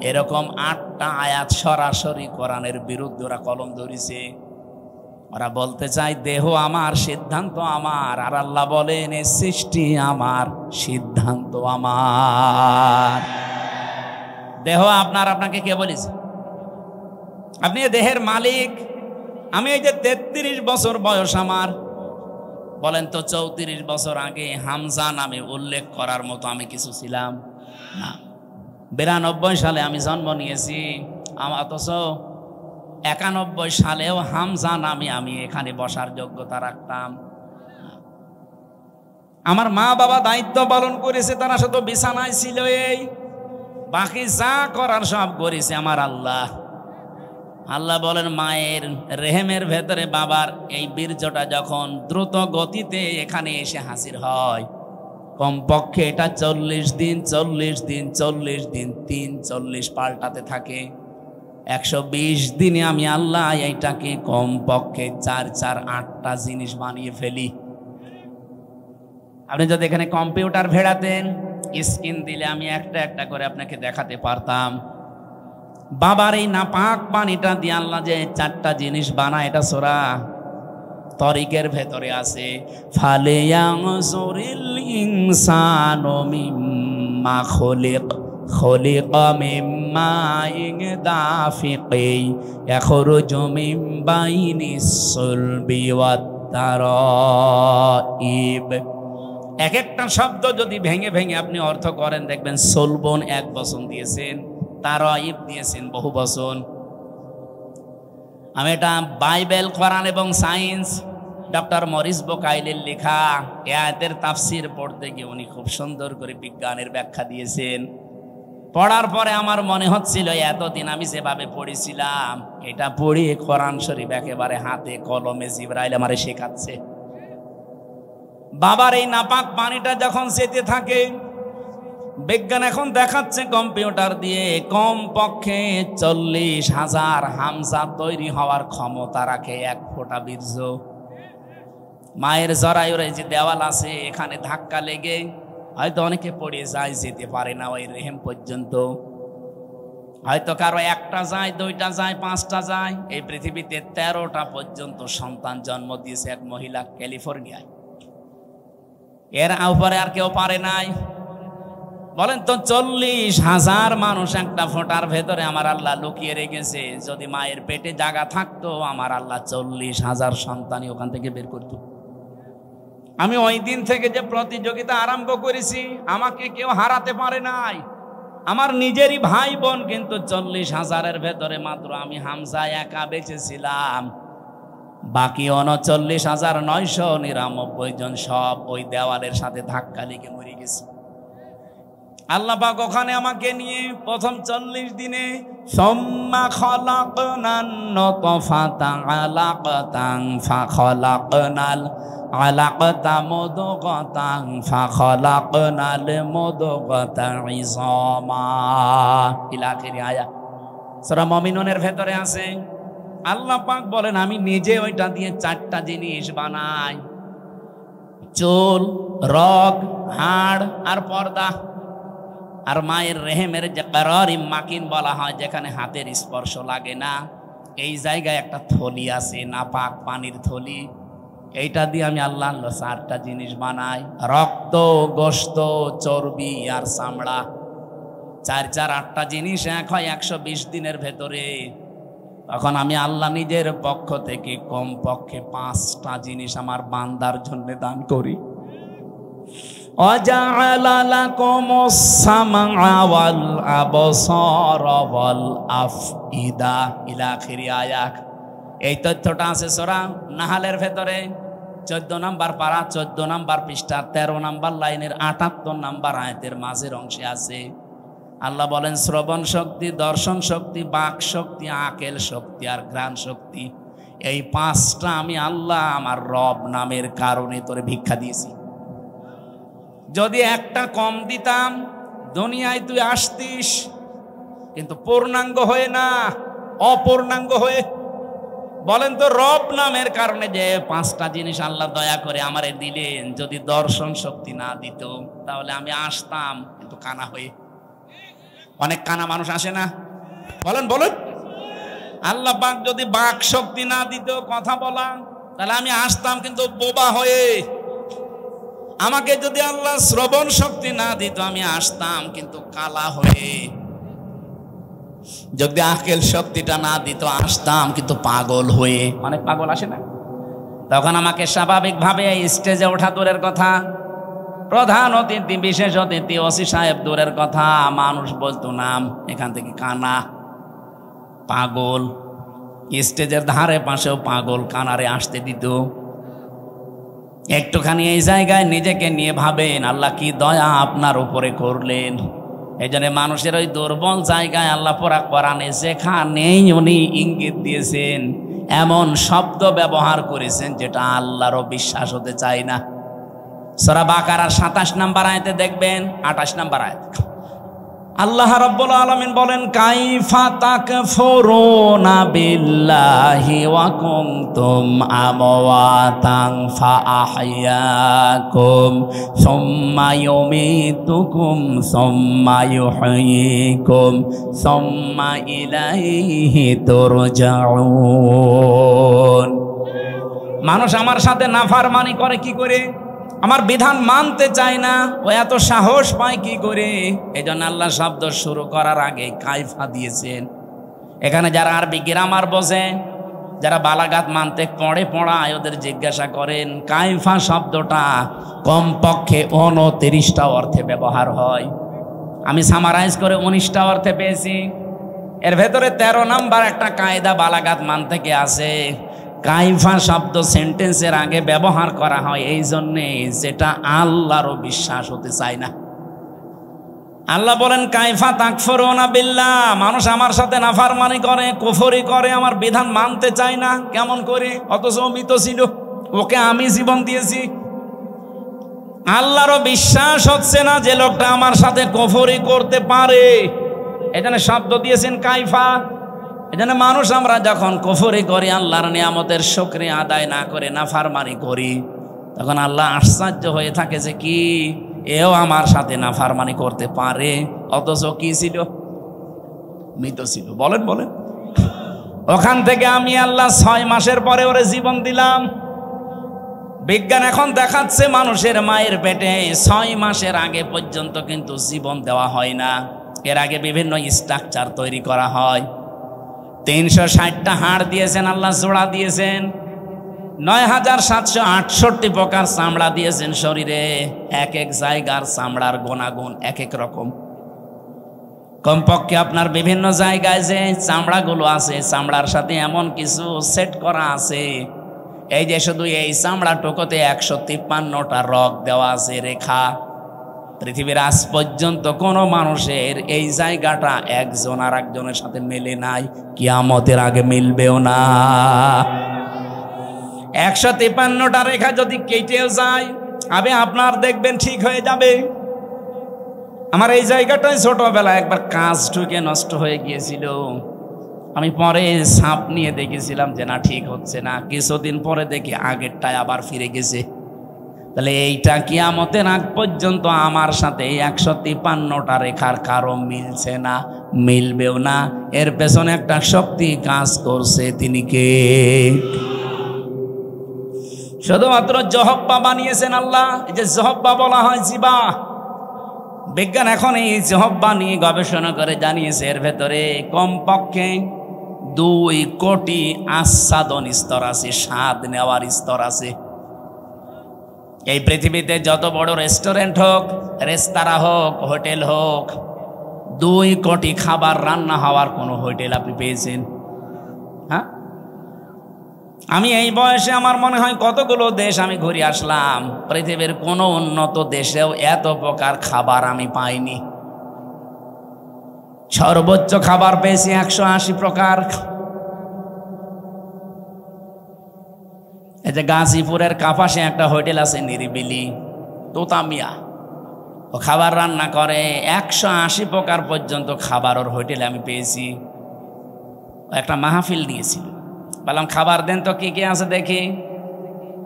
এরকম 8টা আয়াত সরাসরি কোরআনের বিরুদ্ধে ওরা কলম ধরেছে। ওরা বলতে চায় দেহ আমার, সিদ্ধান্ত আমার, আর আল্লাহ বলেন এই সৃষ্টি আমার, সিদ্ধান্ত আমার। দেহ আপনার, আপনাকে কে বলেছে? আপনি দেহের মালিক। আমি এই যে 33 বছর বয়স আমার, বলেন তো 34 বছর আগে হামজা নামে উল্লেখ করার মতো আমি কিছু ছিলাম না। 92 সালে আমি জন্ম নিয়েছি, অথচ 91 সালেও হামজা নামে আমি এখানে বসার যোগ্যতা রাখতাম। আমার মা বাবা দায়িত্ব পালন করেছে, তারা শুধু বিছানায় ছিল, এই বাকি যা করার সব করেছে আমার আল্লাহ। আল্লাহ বলেন মায়ের রেহেমের ভেতরে বাবার এই বীর্যটা যখন দ্রুত গতিতে এখানে এসে হাজির হয়, কমপক্ষে এটা 40 দিন 40 দিন 40 দিন 40 পাল্টাতে থাকে। 120 দিনে আমি আল্লাহ এইটাকে কমপক্ষে 8টা জিনিস বানিয়ে ফেলি। আপনি যদি এখানে কম্পিউটার ভেড়াতেন, স্ক্রিন দিলে আমি একটা একটা করে আপনাকে দেখাতে পারতাম। বাবার এই নাপাক পানিটা দিয়ে আল্লাহ যে 4টা জিনিস বানায়, এটা সূরা তরিকের ভেতরে আছে। ফালিয়ানজুরিল ইনসানু মিম্মা খুলিক, খুলিকা মিম্মা দাফিকি ইয়াখরুজু মিন বাইনিস সুলবি ওয়াত তারাইব। এক একটা শব্দ যদি ভেঙে ভেঙে আপনি অর্থ করেন, দেখবেন সলবন 1 বচন দিয়েছেন, তারাইব দিয়েছেন বহু বচন। আমি এটা বাইবেল, কোরআন এবং সায়েন্স, ডক্টর মরিস বোকাইলের লেখা এ আয়াতের তাফসির পড়তে গিয়ে উনি খুব সুন্দর করে বিজ্ঞানের ব্যাখ্যা দিয়েছেন। পড়ার পরে আমার মনে হচ্ছিল এতদিন আমি যেভাবে পড়েছিলাম, এটা পড়িয়ে কোরআন শরীফ একেবারে হাতে কলমে জিবরাইল আমারে শেখাচ্ছে। বাবার এই নাপাক পানিটা যখন যেতে থাকে, বিজ্ঞান এখন দেখাচ্ছে কম্পিউটার দিয়ে কমপক্ষে 40,000 হামজা তৈরি হওয়ার ক্ষমতা রাখে 1 ফোঁটা বীর্য। মায়ের জরায়ুর যে দেওয়াল আছে, এখানে ধাক্কা লেগে হয়তো অনেকে পড়ে যায়, যেতে পারে না ওই রেহেম পর্যন্ত। হয়তো কারো 1টা যায়, 2টা যায়, 5টা যায়। এই পৃথিবীতে 13টা পর্যন্ত সন্তান জন্ম দিয়েছে এক মহিলা ক্যালিফোর্নিয়ায়। এর উপরে আর কেউ পারে নাই। বলেন তো 40,000 মানুষ একটা ফোঁটার ভেতরে আমার আল্লাহ লুকিয়ে রেখেছে। যদি মায়ের পেটে জায়গা থাকতো, আমার আল্লাহ 40,000 সন্তানই ওখান থেকে বের করত। আমি ওই দিন থেকে যে প্রতিযোগিতা আরম্ভ করেছি, আমাকে কেউ হারাতে পারে নাই। আমার নিজেরই ভাই বোন, কিন্তু 40,000-এর ভেতরে মাত্র আমি হামজা একা বেঁচেছিলাম। বাকি 39,999 জন সব ওই দেওয়ালের সাথে ধাক্কা লেগে মরে গেছে। আল্লাহ পাক ওখানে আমাকে নিয়ে প্রথম 40 দিনে সুম্মা খালাকনান নুতফাতা আলাকাতান ফাখালাকনাল আলাকাতা মুদগাতান ফাখালাকনাল মুদগাতা ইযামা ইলা আখিরি আয়াত সূরা মুমিনুনের ভেতরে আছে। আল্লাহ পাক বলেন আমি নিজে ওইটা দিয়ে 4টা জিনিস বানাই, চুল, রগ, হাড় আর পর্দা। আর মায়ের রেহেমের যে কারারি মাকিন বলা হয়, যেখানে হাতের স্পর্শ লাগে না, এই জায়গায় একটা থলি আছে, নাপাক পানির থলি। এইটা দিয়ে আমি আল্লাহ 4টা জিনিস বানাই, রক্ত, গোশত, চর্বি আর চামড়া। 8টা জিনিস এক হয় 120 দিনের ভেতরে। তখন আমি আল্লাহ নিজের পক্ষ থেকে কমপক্ষে 5টা জিনিস আমার বান্দার জন্য দান করি। ওয়াজআলা লাকুমুস সামআ ওয়াল আবসারা ওয়াল আফইদা ইলা আখিরি আয়াত। এই তথ্যটা আছে সূরা নাহলের ভেতরে 14 নম্বর পারা, 14 নম্বর পৃষ্ঠা, 13 নম্বর লাইনের 78 নম্বর আয়াতের মাঝের অংশে আছে। আল্লাহ বলেন শ্রবণ শক্তি, দর্শন শক্তি, বাক শক্তি, আকেল শক্তি আর ঘ্রাণ শক্তি, এই 5টা আমি আল্লাহ আমার রব নামের কারণে তোরে ভিক্ষা দিয়েছি। যদি একটা কম দিতাম, দুনিয়ায় তুই আসতিস, কিন্তু পূর্ণাঙ্গ হয়ে না, অপূর্ণাঙ্গ হয়ে। বলেন তো রব নামের কারণে যে 5টা জিনিস আল্লাহ দয়া করে আমারে দিলেন, যদি দর্শন শক্তি না দিত তাহলে আমি আসতাম কিন্তু কানা হয়ে। অনেক কানা মানুষ আসে না? বলেন বলেন। আল্লাহ পাক যদি বাক শক্তি না দিত কথা বলা, তাহলে আমি আসতাম কিন্তু বোবা হয়ে। আমাকে যদি আল্লাহ শ্রবণ শক্তি না দিত, আমি আসতাম কিন্তু কালা হয়ে। যদি আকেল শক্তিটা না দিত, আসতাম কিন্তু পাগল হয়ে। অনেক পাগল আসে না? তখন আমাকে স্বাভাবিকভাবে স্টেজে ওঠা দূরের কথা, প্রধান অতিথি, বিশেষ অতিথি, ওসি সাহেব দূরের কথা, মানুষ বলতো নাম, এখান থেকে কানা, পাগল। স্টেজের ধারে পাশেও পাগল কানারে আসতে দিত। একটুখানি এই জায়গায় নিজেকে নিয়ে ভাবেন, আল্লাহ কি দয়া আপনার উপরে করলেন। এই জন্য মানুষের ওই দুর্বল জায়গায় আল্লাহ পাক কোরআনে যেখানেই উনি ইঙ্গিত দিয়েছেন, এমন শব্দ ব্যবহার করেছেন যেটা আল্লাহরও বিশ্বাস হতে চায় না। সূরা বাকারার 27 নম্বর আয়াতে দেখবেন, 28 নম্বর আয়াত, আল্লাহ রাব্বুল আলামিন বলেন, কাইফা তাকফুরুনা বিল্লাহি ওয়া কুনতুম আমওয়াতান ফাআহইয়াকুম সুম্মা ইউমীতুকুম সুম্মা ইউহয়ীকুম সুম্মা ইলাইহি তুরজাউন। মানুষ আমার সাথে নাফরমানি করে কি করে? আমার বিধান মানতে চায় না, ও এত সাহস পায় কি করে? এই জন্য আল্লাহ শব্দ শুরু করার আগে কাইফা দিয়েছেন। এখানে যারা আরবি গ্রামার বোঝে, যারা বালাগাত মানতে পড়ায়, ওদের জিজ্ঞাসা করেন কাইফা শব্দটা কমপক্ষে 29টা অর্থে ব্যবহার হয়। আমি সামারাইজ করে 19টা অর্থে পেয়েছি। এর ভেতরে 13 নাম্বার একটা কায়দা বালাগাত মান থেকে আছে। কাইফা শব্দ সেন্টেন্সের আগে ব্যবহার করা হয় এই জন্যে যেটা আল্লাহরও বিশ্বাস হতে চায় না। আল্লাহ বলেন, কাইফা তাকফুরুনা বিল্লাহ, মানুষ আমার সাথে নাফরমানি করে, কুফরি করে, আমার বিধান মানতে চায় না। কেমন করে? অথচ মৃত ছিল, ওকে আমি জীবন দিয়েছি। আল্লাহরও বিশ্বাস হচ্ছে না যে লোকটা আমার সাথে কুফরি করতে পারে। এখানে শব্দ দিয়েছেন কাইফা। এজন্য মানুষ আমরা যখন কুফরি করি, আল্লাহর নিয়ামতের শুকরিয়া আদায় না করে নাফরমানি করি, তখন আল্লাহ আশ্চর্য হয়ে থাকে যে কি এও আমার সাথে নাফরমানি করতে পারে, অথচ কি ছিল? মৃত ছিল। বলেন বলেন। ওখান থেকে আমি আল্লাহ 6 মাসের পরে ওরে জীবন দিলাম। বিজ্ঞান এখন দেখাচ্ছে মানুষের মায়ের পেটে 6 মাসের আগে পর্যন্ত কিন্তু জীবন দেওয়া হয় না। এর আগে বিভিন্ন স্ট্রাকচার তৈরি করা হয়। 360টা হাড় দিয়েছেন আল্লাহ, জোড়া দিয়েছেন, 9768 প্রকার চামড়া দিয়েছেন শরীরে। এক এক জায়গার চামড়ার গুণাগুণ এক এক রকম। কমপক্ষে আপনার বিভিন্ন জায়গায় যে চামড়াগুলো আছে, চামড়ার সাথে এমন কিছু সেট করা আছে, এই যে শুধু এই চামড়াটুকুতে 153টা রগ দেওয়া আছে, রেখা। পৃথিবীর আজ পর্যন্ত কোনো মানুষের এই জায়গাটা একজন আর একজনের সাথে মেলে নাই, কিয়ামতের আগে মিলবেও না। 153টা রেখা যদি কেটেও যায়, আবে আপনার দেখবেন ঠিক হয়ে যাবে। আমার এই জায়গাটায় ছোটবেলা একবার কাজ ঢুকে নষ্ট হয়ে গিয়েছিল। আমি পরে সাপ নিয়ে দেখেছিলাম যে না, ঠিক হচ্ছে না। কিছুদিন পরে দেখি আগেরটায় আবার ফিরে গেছে। তাহলে এইটা কিয়ামতের আগ পর্যন্ত আমার সাথে 153টা রেখার কারো মিলছে না, মিলবেও না। এর পেছনে একটা শক্তি কাজ করছে, তিনি কে? শুধুমাত্র জহব্বা বানিয়েছেন আল্লাহ। এই যে জহব্বা বলা হয় জিবা, বিজ্ঞান এখন এই জহব্বা নিয়ে গবেষণা করে জানিয়েছে এর ভেতরে কমপক্ষে 2 কোটি আস্বাদন স্তর আছে, স্বাদ নেওয়ার স্তর আছে। এই পৃথিবীতে যত বড় রেস্টুরেন্ট হোক, রেস্তোরাঁ হোক, হোটেল হোক, 2 কোটি খাবার রান্না হওয়ার কোনো হোটেল আপনি পেয়েছেন? হ্যাঁ, আমি এই বয়সে আমার মনে হয় কতগুলো দেশ আমি ঘুরে আসলাম, পৃথিবীর কোনো উন্নত দেশেও এত প্রকার খাবার আমি পাইনি। সর্বোচ্চ খাবার পেয়েছি 180 প্রকার। এই যে গাজীপুরের কাপাসে একটা হোটেল আছে নিরিবিলি, তোতামিয়া, ও খাবার রান্না করে 180 প্রকার পর্যন্ত খাবার ওর হোটেলে আমি পেয়েছি। একটা মাহফিল দিয়েছিল, বললাম খাবার দেন তো কি কি আছে দেখি।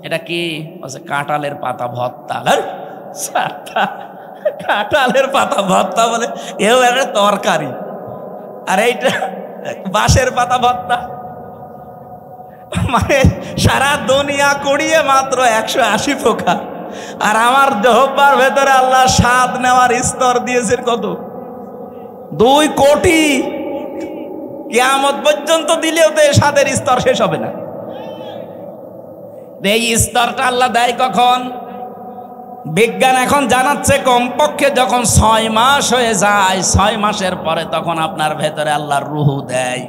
এটা কি? কাঁঠালের পাতা ভর্তা। কাঁঠালের পাতা ভর্তা বলে এও একটা তরকারি, আর এইটা বাঁশের পাতা ভর্তা। মানে সারা দুনিয়া কুড়িয়ে মাত্র 180 প্রকার, আর আমার জহব্বার ভেতরে আল্লাহ স্বাদ নেওয়ার স্তর দিয়েছেন কত? 2 কোটি। কিয়ামত পর্যন্ত দিলেও তো এই স্বাদের স্তর শেষ হবে না। এই স্তরটা আল্লাহ দেয় কখন? বিজ্ঞান এখন জানাচ্ছে কমপক্ষে যখন 6 মাস হয়ে যায়, 6 মাসের পরে তখন আপনার ভেতরে আল্লাহর রূহ দেয়।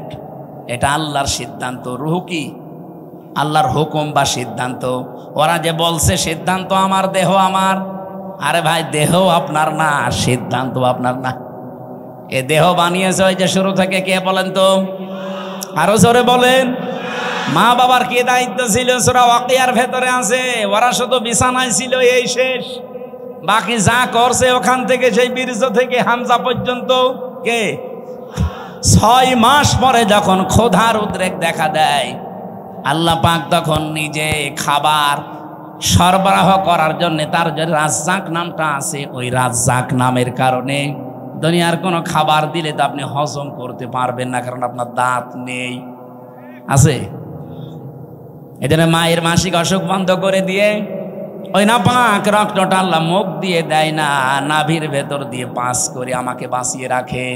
এটা আল্লাহর সিদ্ধান্ত। রূহ কি? আল্লাহর হুকুম বা সিদ্ধান্ত। ওরা যে বলছে সিদ্ধান্ত আমার, দেহ আমার, আরে ভাই দেহ আপনার না, সিদ্ধান্ত আপনার না। এ দেহ বানিয়েছে ওই যে শুরু থেকে কে বলেন তো? আরো জোরে বলেন। মা বাবার কি দায়িত্ব ছিল? সূরা ওয়াকিয়ার ভেতরে আছে, ওরা শুধু বিছানায় ছিল, এই শেষ। বাকি যা করছে ওখান থেকে, সেই বীর্য থেকে হামজা পর্যন্ত কে? 6 মাস পরে যখন ক্ষুধার উদ্রেক দেখা দেয়, আল্লাহ পাক তখন নিজে খাবার সরবরাহ করার জন্য, তার যে রাজ্জাক নামটা আছে, ওই রাজ্জাক নামের কারণে দুনিয়ার কোনো খাবার দিলে তো আপনি হজম করতে পারবেন না, কারণ আপনার দাঁত নেই। আছে? এই জন্য মায়ের মাসিক অসুখ বন্ধ করে দিয়ে ওই নাপাক রক্তটা আল্লাহ মুখ দিয়ে দেয় না, নাভির ভেতর দিয়ে পাস করে আমাকে বাঁচিয়ে রাখে।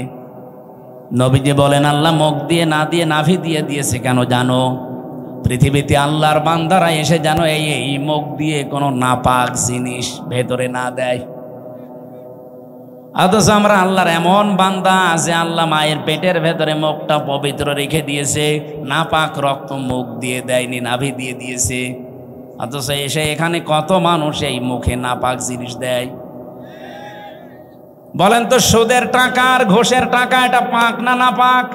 নবীজি বলেন আল্লাহ মুখ দিয়ে না দিয়ে নাভি দিয়ে দিয়েছে কেন জানো? পৃথিবীতে আল্লাহর বান্দারা এসে যেন এই মুখ দিয়ে কোনো নাপাক জিনিস ভেতরে না দেয়। অথচ আমরা আল্লাহর এমন বান্দা যে আল্লাহ মায়ের পেটের ভেতরে মুখটা পবিত্র রেখে দিয়েছে, নাপাক রক্ত মুখ দিয়ে দেয়নি, নাভি দিয়ে দিয়েছে। অথচ এসে এখানে কত মানুষ এই মুখে নাপাক জিনিস দেয়। বলেন তো, সুদের টাকা আর ঘুষের টাকা এটা পাক না নাপাক?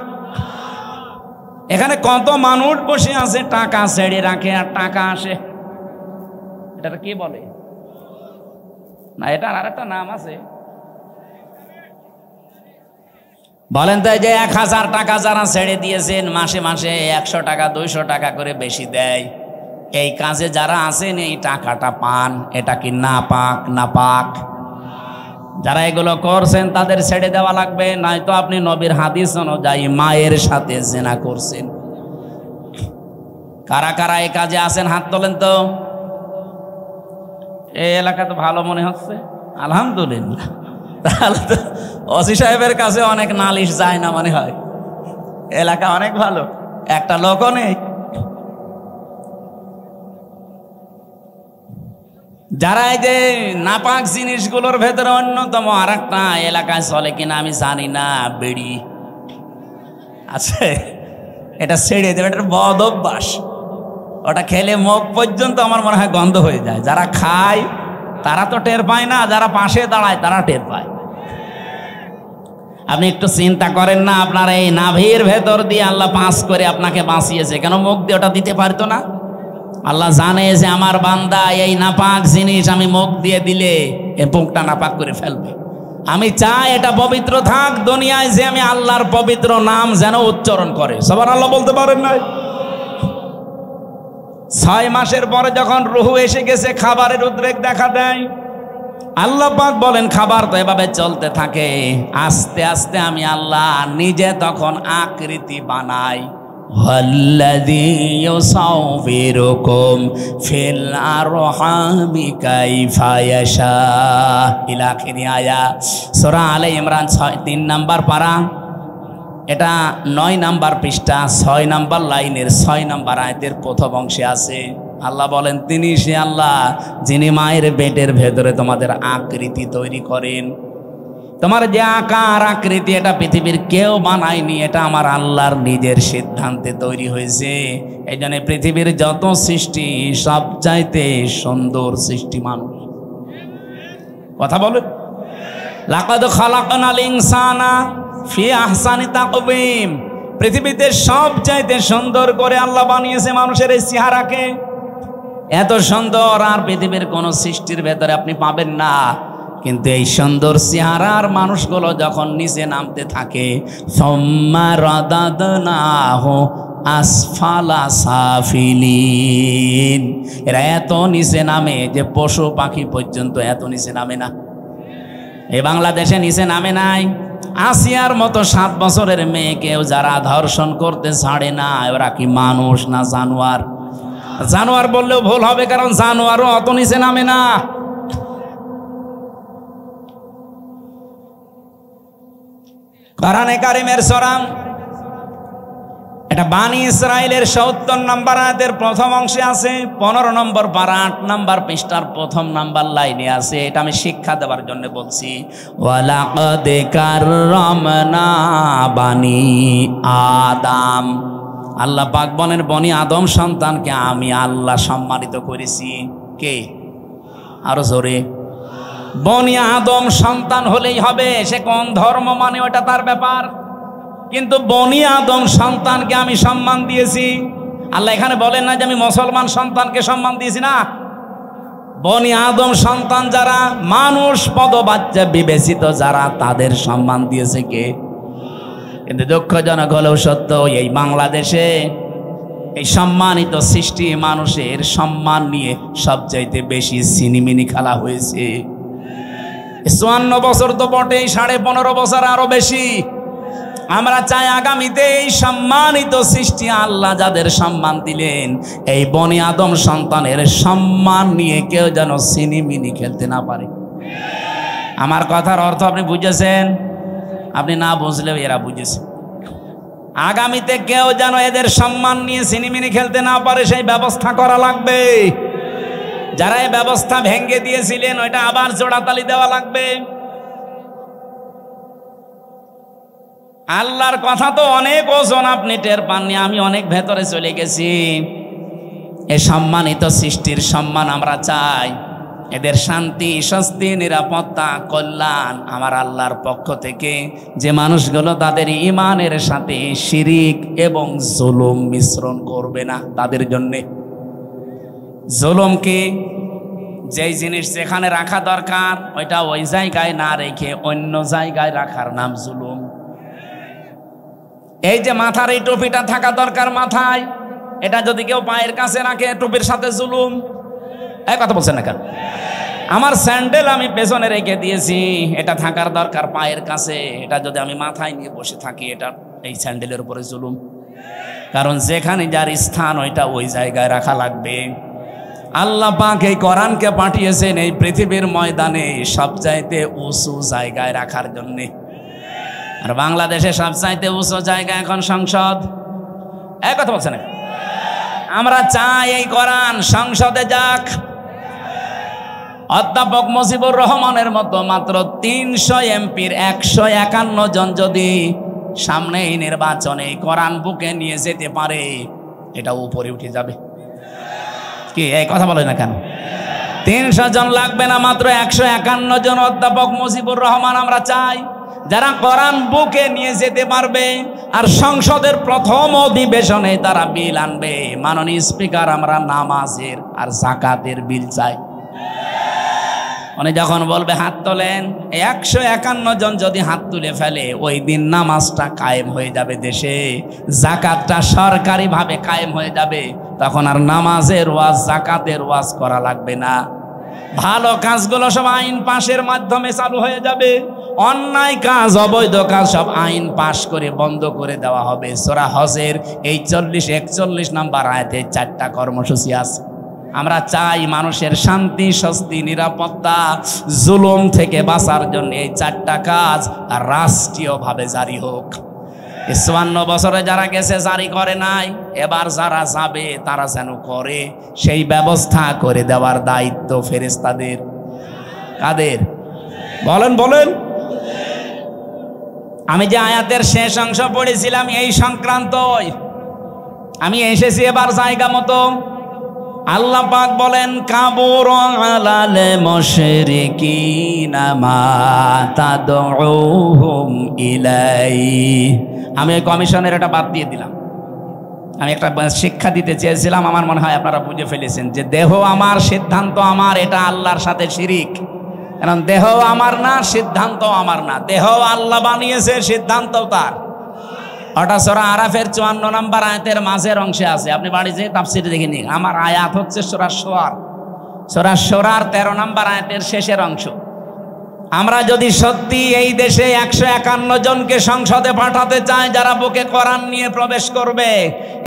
এখানে কত মানুষ বসে আছে, টাকা ছেড়ে রাখে আর টাকা আসে। এটা কি বলে না? এটার আর একটা নাম আছে। বলেন তো, যে 1000 টাকা যারা ছেড়ে দিয়েছেন, মাসে মাসে 100 টাকা 200 টাকা করে বেশি দেয়, এই কাজে যারা আছেন এই টাকাটা পান, এটা কি নাপাক? নাপাক। যারা এগুলো করছেন তাদের ছেড়ে দেওয়া লাগবে, নয়তো আপনি নবীর হাদিস অনুযায়ী মায়ের সাথে জিনা করছেন। কারা কারা এই কাজে আছেন হাত তোলেন তো। এই এলাকা তো ভালো মনে হচ্ছে, আলহামদুলিল্লাহ। তাহলে তো ওসি সাহেবের কাছে অনেক নালিশ যায় না মনে হয়। এলাকা অনেক ভালো, একটা লোকও নেই। যারা এই যে নাপাক জিনিসগুলোর ভেতরে অন্যতম আর একটা এলাকায় চলে কিনা আমি জানি না, বিড়ি আছে, এটা ছেড়ে দেবে, এটা বদ অভ্যাস। ওটা খেলে মুখ পর্যন্ত আমার মনে হয় গন্ধ হয়ে যায়। যারা খায় তারা তো টের পায় না, যারা পাশে দাঁড়ায় তারা টের পায়। আপনি একটু চিন্তা করেন না, আপনার এই নাভির ভেতর দিয়ে আল্লাহ পাস করে আপনাকে বাঁচিয়েছে, কেন মুখ দিয়ে ওটা দিতে পারতো না? আল্লাহ জানে যে আমার বান্দা এই নাপাক জিনিস আমি মুখ দিয়ে দিলে এ মুখটা নাপাক করে ফেলবে। আমি চাই এটা পবিত্র থাক, দুনিয়ায় যে আমি আল্লাহর পবিত্র নাম যেন উচ্চারণ করে। সবার আল্লাহ বলতে পারেন না? 6 মাসের পরে যখন রুহু এসে গেছে, খাবারের উদ্রেক দেখা দেয়। আল্লাহ পাক বলেন খাবার তো এভাবে চলতে থাকে, আস্তে আস্তে আমি আল্লাহ নিজে তখন আকৃতি বানাই। ওয়াল্লাযী ইউসাউবিরুকুম ফিল আরহামি কাইফা ইয়াশা ইলা আখিরি আয়াত। সূরা আলে ইমরান 3 নাম্বার পারা, এটা 9 নাম্বার পৃষ্ঠা, 6 নাম্বার লাইনের 6 নাম্বার আয়াতের প্রথম অংশে আছে। আল্লাহ বলেন তিনি সে আল্লাহ যিনি মায়ের পেটের ভেতরে তোমাদের আকৃতি তৈরি করেন। তোমার যে আকার আকৃতি এটা পৃথিবীর কেউ বানায়নি, এটা আমার আল্লাহর নিজের সিদ্ধান্তে তৈরি হয়েছে। এই জন্য পৃথিবীর যত সৃষ্টি সবচাইতে সুন্দর সৃষ্টি মানুষ। কথা বলেন, লাকাদ খালাকনাল ইনসানা ফি আহসানি তাকওয়িম। পৃথিবীতে সবচাইতে সুন্দর করে আল্লাহ বানিয়েছে মানুষের এই চেহারাকে। এত সুন্দর আর পৃথিবীর কোন সৃষ্টির ভেতরে আপনি পাবেন না। কিন্তু এই সুন্দর চেহারার মানুষগুলো যখন নিচে নামতে থাকে, সুম্মা রাদাদনাহু আসফালা সাফিলিন, এরা এত নিচে নামে যে পশু পাখি পর্যন্ত এত নিচে নামে না। এই বাংলাদেশে নিচে নামে নাই। আসিয়ার মতো 7 বছরের মেয়েকেও যারা ধর্ষণ করতে ছাড়ে না, ওরা কি মানুষ না জানোয়ার? জানোয়ার বললেও ভুল হবে, কারণ জানোয়ারও অত নিচে নামে না। কোরআনে কারিমের সূরা এটা বানি ইসরাইলের ৭০ নম্বর আয়াতের প্রথম অংশে আছে, 15 নম্বর পারা 8 নম্বর পৃষ্ঠার প্রথম নাম্বার লাইনে আছে। এটা আমি শিক্ষা দেওয়ার জন্য বলছি। ওয়ালাকাদ কাররামনা বানি আদম, আল্লাহ পাক বলেন বনি আদম সন্তানকে আমি আল্লাহ সম্মানিত করেছি। কে? আরো জোরে। বনি আদম সন্তান হলেই হবে, সে কোন ধর্ম মানে ওটা তার ব্যাপার, কিন্তু বনি আদম সন্তানকে আমি সম্মান দিয়েছি। আল্লাহ এখানে বলেন না যে আমি মুসলমান সন্তানকে সম্মান দিয়েছি, না। বনি আদম সন্তান যারা মানুষ পদবাচ্চা বিবেচিত যারা, তাদের সম্মান দিয়েছে কে? কিন্তু দুঃখজনক হলেও সত্য, এই বাংলাদেশে এই সম্মানিত সৃষ্টি মানুষের সম্মান নিয়ে সবচাইতে বেশি সিনিমিনি খেলা হয়েছে। 54 বছর তো বটেই, 15.5 বছর আরো বেশি। আমরা চাই আগামীতে এই সম্মানিত সৃষ্টি আল্লাহ যাদের সম্মান দিলেন, এই বনি আদম সন্তানের সম্মান নিয়ে কেউ যেন সিনিমিনি খেলতে না পারে। আমার কথার অর্থ আপনি বুঝেছেন? আপনি না বুঝলেও এরা বুঝেছে। আগামীতে কেউ যেন এদের সম্মান নিয়ে সিনিমিনি খেলতে না পারে, সেই ব্যবস্থা করা লাগবে। যারা এই ব্যবস্থা ভেঙে দিয়েছিলেন, ওইটা আবার জোড়াতালি দেওয়া লাগবে। আল্লাহর কথা তো অনেক ওজন, আপনি টের পাননি, আমি অনেক ভেতরে চলে গেছি। এই সম্মানিত সৃষ্টির সম্মান আমরা চাই, এদের শান্তি, স্বস্তি, নিরাপত্তা, কল্যাণ আমার আল্লাহর পক্ষ থেকে। যে মানুষগুলো তাদের ঈমানের সাথে শিরিক এবং জুলুম মিশ্রণ করবে না, তাদের জন্যে। জুলুমকে, যেই জিনিস যেখানে রাখা দরকার ওইটা ওই জায়গায় না রেখে অন্য জায়গায় রাখার নাম জুলুম। এই যে মাথার এই টুপিটা থাকা দরকার মাথায়, এটা যদি কেউ পায়ের কাছে রাখে, টুপির সাথে জুলুম। এই কথা বলছেন না কেন? আমার স্যান্ডেল আমি পেছনে রেখে দিয়েছি, এটা থাকার দরকার পায়ের কাছে, এটা যদি আমি মাথায় নিয়ে বসে থাকি, এটা এই স্যান্ডেলের উপরে জুলুম। কারণ যেখানে যার স্থান ওইটা ওই জায়গায় রাখা লাগবে। আল্লাহ পাক এই কোরআনকে পাঠিয়েছেন এই পৃথিবীর ময়দানে সবচাইতে উঁচু জায়গায় রাখার জন্যে। আর বাংলাদেশে সবচাইতে উঁচু জায়গা এখন সংসদ। এক কথা বলছেন, আমরা চাই এই কোরআন সংসদে যাক। অধ্যাপক মুজিবুর রহমানের মতো মাত্র 300 এমপির 151 জন যদি সামনে এই নির্বাচনে কোরআন বুকে নিয়ে যেতে পারে, এটা উপরে উঠে যাবে। কি এই কথা বলে না কেন? 300 জন লাগবে না, মাত্র 151 জন অধ্যাপক মুজিবুর রহমান আমরা চাই, যারা কোরআন বুকে নিয়ে যেতে পারবে। আর সংসদের প্রথম অধিবেশনে তারা বিল আনবে। মাননীয় স্পিকার, আমরা নামাজের আর যাকাতের বিল চাই। উনি যখন বলবে হাত তোলেন, 151 জন যদি হাত তুলে ফেলে, ওই দিন নামাজটা কায়েম হয়ে যাবে দেশে, যাকাতটা সরকারি ভাবে কায়েম হয়ে যাবে। তখন আর নামাজের ওয়াজ, যাকাতের ওয়াজ করা লাগবে না। ভালো কাজগুলো সব আইন পাশের মাধ্যমে চালু হয়ে যাবে। অন্যায় কাজ, অবৈধ কাজ সব আইন পাশ করে বন্ধ করে দেওয়া হবে। সূরা হজের এই 40-41 নাম্বার আয়াতে 4টা কর্মসূচি আছে। আমরা চাই মানুষের শান্তি, স্বস্তি, নিরাপত্তা, জুলুম থেকে বাঁচার জন্য এই 4টা কাজ রাষ্ট্রীয়ভাবে জারি হোক। 54 বছরে যারা গেছে জারি করে নাই, এবার যারা যাবে তারা যেন করে, সেই ব্যবস্থা করে দেওয়ার দায়িত্ব ফেরেশতাদের। কাদের? বলেন বলেন। আমি যে আয়াতের শেষ অংশ পড়েছিলাম এই সংক্রান্তই আমি এসেছি এবার জায়গা মতো। আল্লাহ পাক বলেন, কাবুর আলাল মুশরিকিনা মা তাদউহুম ইলাই। আমি এই কমিশনের এটা বাদ দিয়ে দিলাম। আমি একটা শিক্ষা দিতে চেয়েছিলাম, আমার মনে হয় আপনারা বুঝে ফেলেছেন যে দেহ আমার, সিদ্ধান্ত আমার, এটা আল্লাহর সাথে শিরিক। কারণ দেহ আমার না, সিদ্ধান্ত আমার না। দেহ আল্লাহ বানিয়েছে, সিদ্ধান্তও তার। ওটা সূরা আরাফের 54 নম্বর আয়াতের মাঝের অংশে আছে, আপনি বাড়ি যেয়ে তাফসীর দেখে নিন। আমার আয়াত হচ্ছে সূরা শুআরা, সূরা শুআরার 13 নম্বর আয়াতের শেষের অংশ। আমরা যদি সত্যি এই দেশে 151 জনকে সংসদে পাঠাতে চাই যারা বুকে কোরআন নিয়ে প্রবেশ করবে,